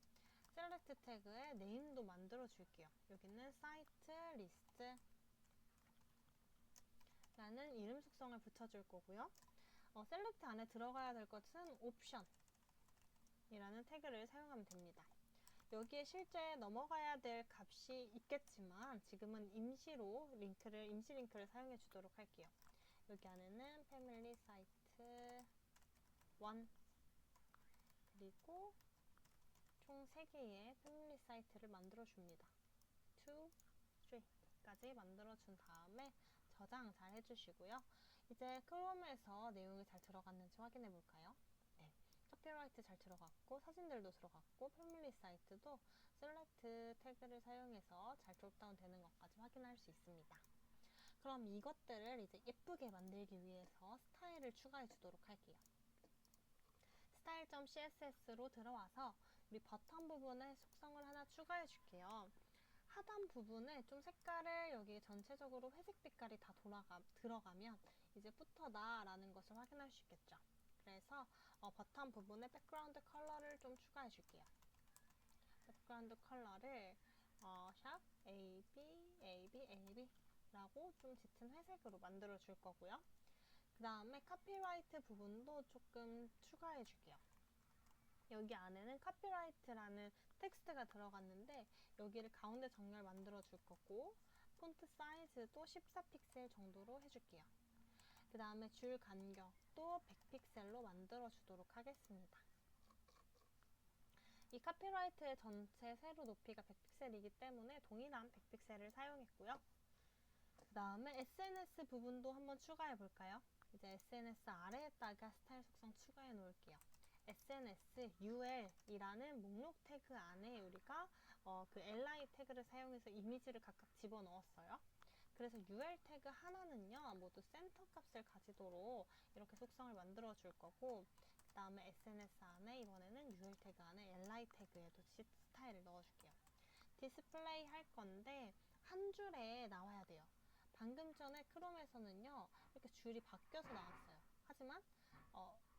Speaker 1: 셀렉트 태그에 네임도 만들어줄게요. 여기는 사이트 리스트 라는 이름 속성을 붙여줄 거고요. 셀렉트 안에 들어가야 될 것은 옵션 이라는 태그를 사용하면 됩니다. 여기에 실제 넘어가야 될 값이 있겠지만 지금은 임시 링크를 사용해 주도록 할게요. 여기 안에는 패밀리 사이트 1 그리고 총 3개의 패밀리 사이트를 만들어 줍니다. 2, 3까지 만들어 준 다음에 저장 잘 해주시고요. 이제 크롬에서 내용이 잘 들어갔는지 확인해 볼까요? 네, 카피라이트 잘 들어갔고 사진들도 들어갔고 패밀리 사이트도 셀렉트 태그를 사용해서 잘 드롭다운 되는 것까지 확인할 수 있습니다. 그럼 이것들을 이제 예쁘게 만들기 위해서 스타일을 추가해 주도록 할게요. style.css로 들어와서 우리 버튼 부분에 속성을 하나 추가해 줄게요. 하단 부분에 좀 색깔을 여기 전체적으로 회색 빛깔이 다 들어가면 이제 푸터다 라는 것을 확인할 수 있겠죠. 그래서 버튼 부분에 백그라운드 컬러를 좀 추가해 줄게요. 백그라운드 컬러를 샵 AB 라고 좀 짙은 회색으로 만들어 줄 거고요. 그 다음에 카피라이트 부분도 조금 추가해 줄게요. 여기 안에는 카피라이트라는 텍스트가 들어갔는데 여기를 가운데 정렬 만들어 줄 거고 폰트 사이즈도 14픽셀 정도로 해줄게요. 그 다음에 줄 간격도 100픽셀로 만들어 주도록 하겠습니다. 이 카피라이트의 전체 세로 높이가 100픽셀이기 때문에 동일한 100픽셀을 사용했고요. 그 다음에 SNS 부분도 한번 추가해 볼까요? 이제 SNS 아래에다가 스타일 속성 추가해 놓을게요. SNS UL이라는 목록 태그 안에 우리가 그 li 태그를 사용해서 이미지를 각각 집어넣었어요. 그래서 UL 태그 하나는요 모두 센터 값을 가지도록 이렇게 속성을 만들어 줄 거고, 그 다음에 SNS 안에 이번에는 UL 태그 안에 li 태그에도 스타일을 넣어줄게요. 디스플레이 할 건데 한 줄에 나와야 돼요. 방금 전에 크롬에서는요 이렇게 줄이 바뀌어서 나왔어요. 하지만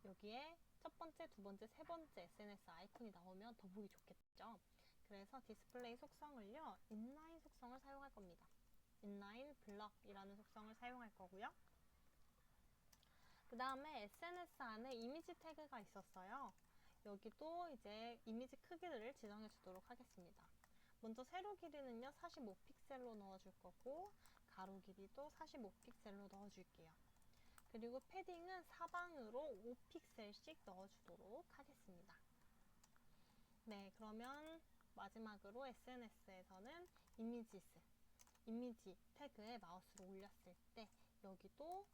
Speaker 1: 여기에 첫 번째, 두 번째, 세 번째 SNS 아이콘이 나오면 더 보기 좋겠죠. 그래서 디스플레이 속성을요, 인라인 속성을 사용할 겁니다. 인라인 블럭이라는 속성을 사용할 거고요. 그 다음에 SNS 안에 이미지 태그가 있었어요. 여기도 이제 이미지 크기를 지정해 주도록 하겠습니다. 먼저 세로 길이는요 45픽셀로 넣어줄 거고, 가로 길이도 45픽셀로 넣어줄게요. 그리고 패딩은 사방으로 5픽셀씩 넣어주도록 하겠습니다. 네, 그러면 마지막으로 SNS에서는 이미지 태그에 마우스를 올렸을 때 여기도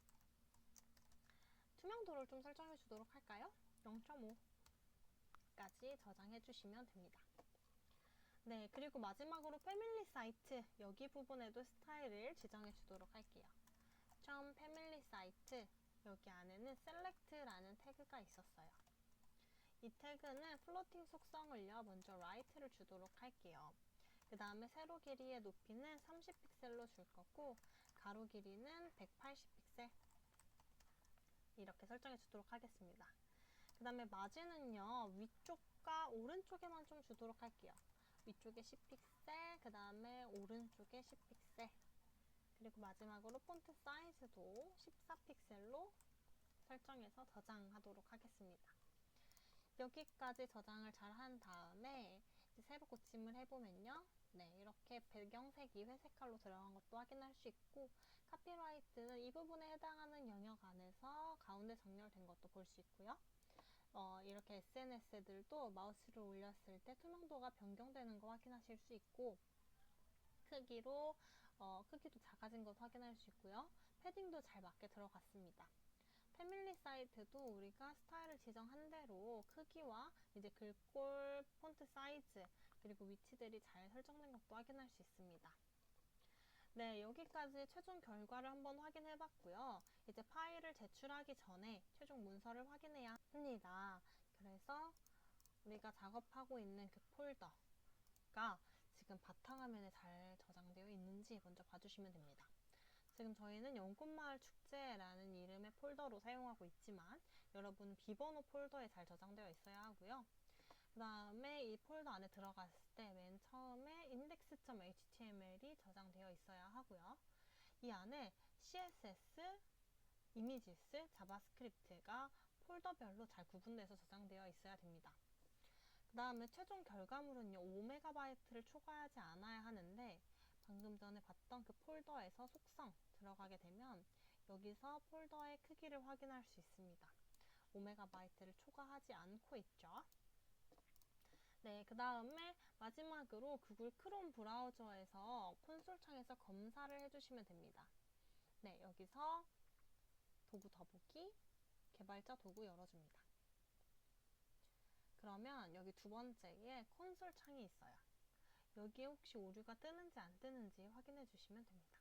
Speaker 1: 투명도를 좀 설정해 주도록 할까요? 0.5까지 저장해 주시면 됩니다. 네, 그리고 마지막으로 패밀리 사이트, 여기 부분에도 스타일을 지정해 주도록 할게요. 패밀리 사이트, 여기 안에는 select라는 태그가 있었어요. 이 태그는 플로팅 속성을요, 먼저 right를 주도록 할게요. 그 다음에 세로 길이의 높이는 30픽셀로 줄 거고, 가로 길이는 180픽셀 이렇게 설정해 주도록 하겠습니다. 그 다음에 마진은요, 위쪽과 오른쪽에만 좀 주도록 할게요. 위쪽에 10픽셀, 그 다음에 오른쪽에 10픽셀. 그리고 마지막으로 폰트 사이즈도 14픽셀로 설정해서 저장하도록 하겠습니다. 여기까지 저장을 잘 한 다음에 이제 세부 고침을 해보면요. 네, 이렇게 배경색이 회색깔로 들어간 것도 확인할 수 있고, 카피라이트는 이 부분에 해당하는 영역 안에서 가운데 정렬된 것도 볼 수 있고요. 이렇게 SNS들도 마우스를 올렸을 때 투명도가 변경되는 거 확인하실 수 있고, 크기도 작아진 것도 확인할 수 있고요. 패딩도 잘 맞게 들어갔습니다. 패밀리 사이트도 우리가 스타일을 지정한 대로 크기와 이제 글꼴, 폰트 사이즈, 그리고 위치들이 잘 설정된 것도 확인할 수 있습니다. 네, 여기까지 최종 결과를 한번 확인해 봤고요. 이제 파일을 제출하기 전에 최종 문서를 확인해야 합니다. 그래서 우리가 작업하고 있는 그 폴더가 지금 바탕화면에 잘 저장되어 있는지 먼저 봐주시면 됩니다. 지금 저희는 연꽃마을 축제라는 이름의 폴더로 사용하고 있지만, 여러분 비번호 폴더에 잘 저장되어 있어야 하고요. 그 다음에 이 폴더 안에 들어갔을 때 맨 처음에 index.html이 저장되어 있어야 하고요. 이 안에 CSS, 이미지스, 자바스크립트가 폴더별로 잘 구분돼서 저장되어 있어야 됩니다. 그 다음에 최종 결과물은요 5MB를 초과하지 않아야 하는데, 방금 전에 봤던 그 폴더에서 속성 들어가게 되면 여기서 폴더의 크기를 확인할 수 있습니다. 5MB를 초과하지 않고 있죠. 네, 그 다음에 마지막으로 구글 크롬 브라우저에서 콘솔 창에서 검사를 해주시면 됩니다. 네, 여기서 도구 더보기, 개발자 도구 열어줍니다. 그러면 여기 두 번째에 콘솔 창이 있어요. 여기에 혹시 오류가 뜨는지 안 뜨는지 확인해 주시면 됩니다.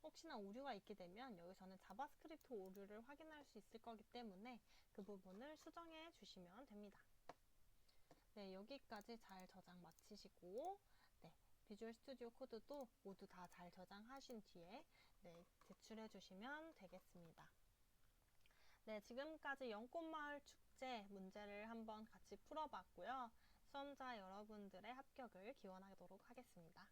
Speaker 1: 혹시나 오류가 있게 되면 여기서는 자바스크립트 오류를 확인할 수 있을 거기 때문에 그 부분을 수정해 주시면 됩니다. 네, 여기까지 잘 저장 마치시고, 네, 비주얼 스튜디오 코드도 모두 다 잘 저장하신 뒤에 네, 제출해 주시면 되겠습니다. 네, 지금까지 연꽃마을 축제 문제를 한번 같이 풀어봤고요. 수험자 여러분들의 합격을 기원하도록 하겠습니다.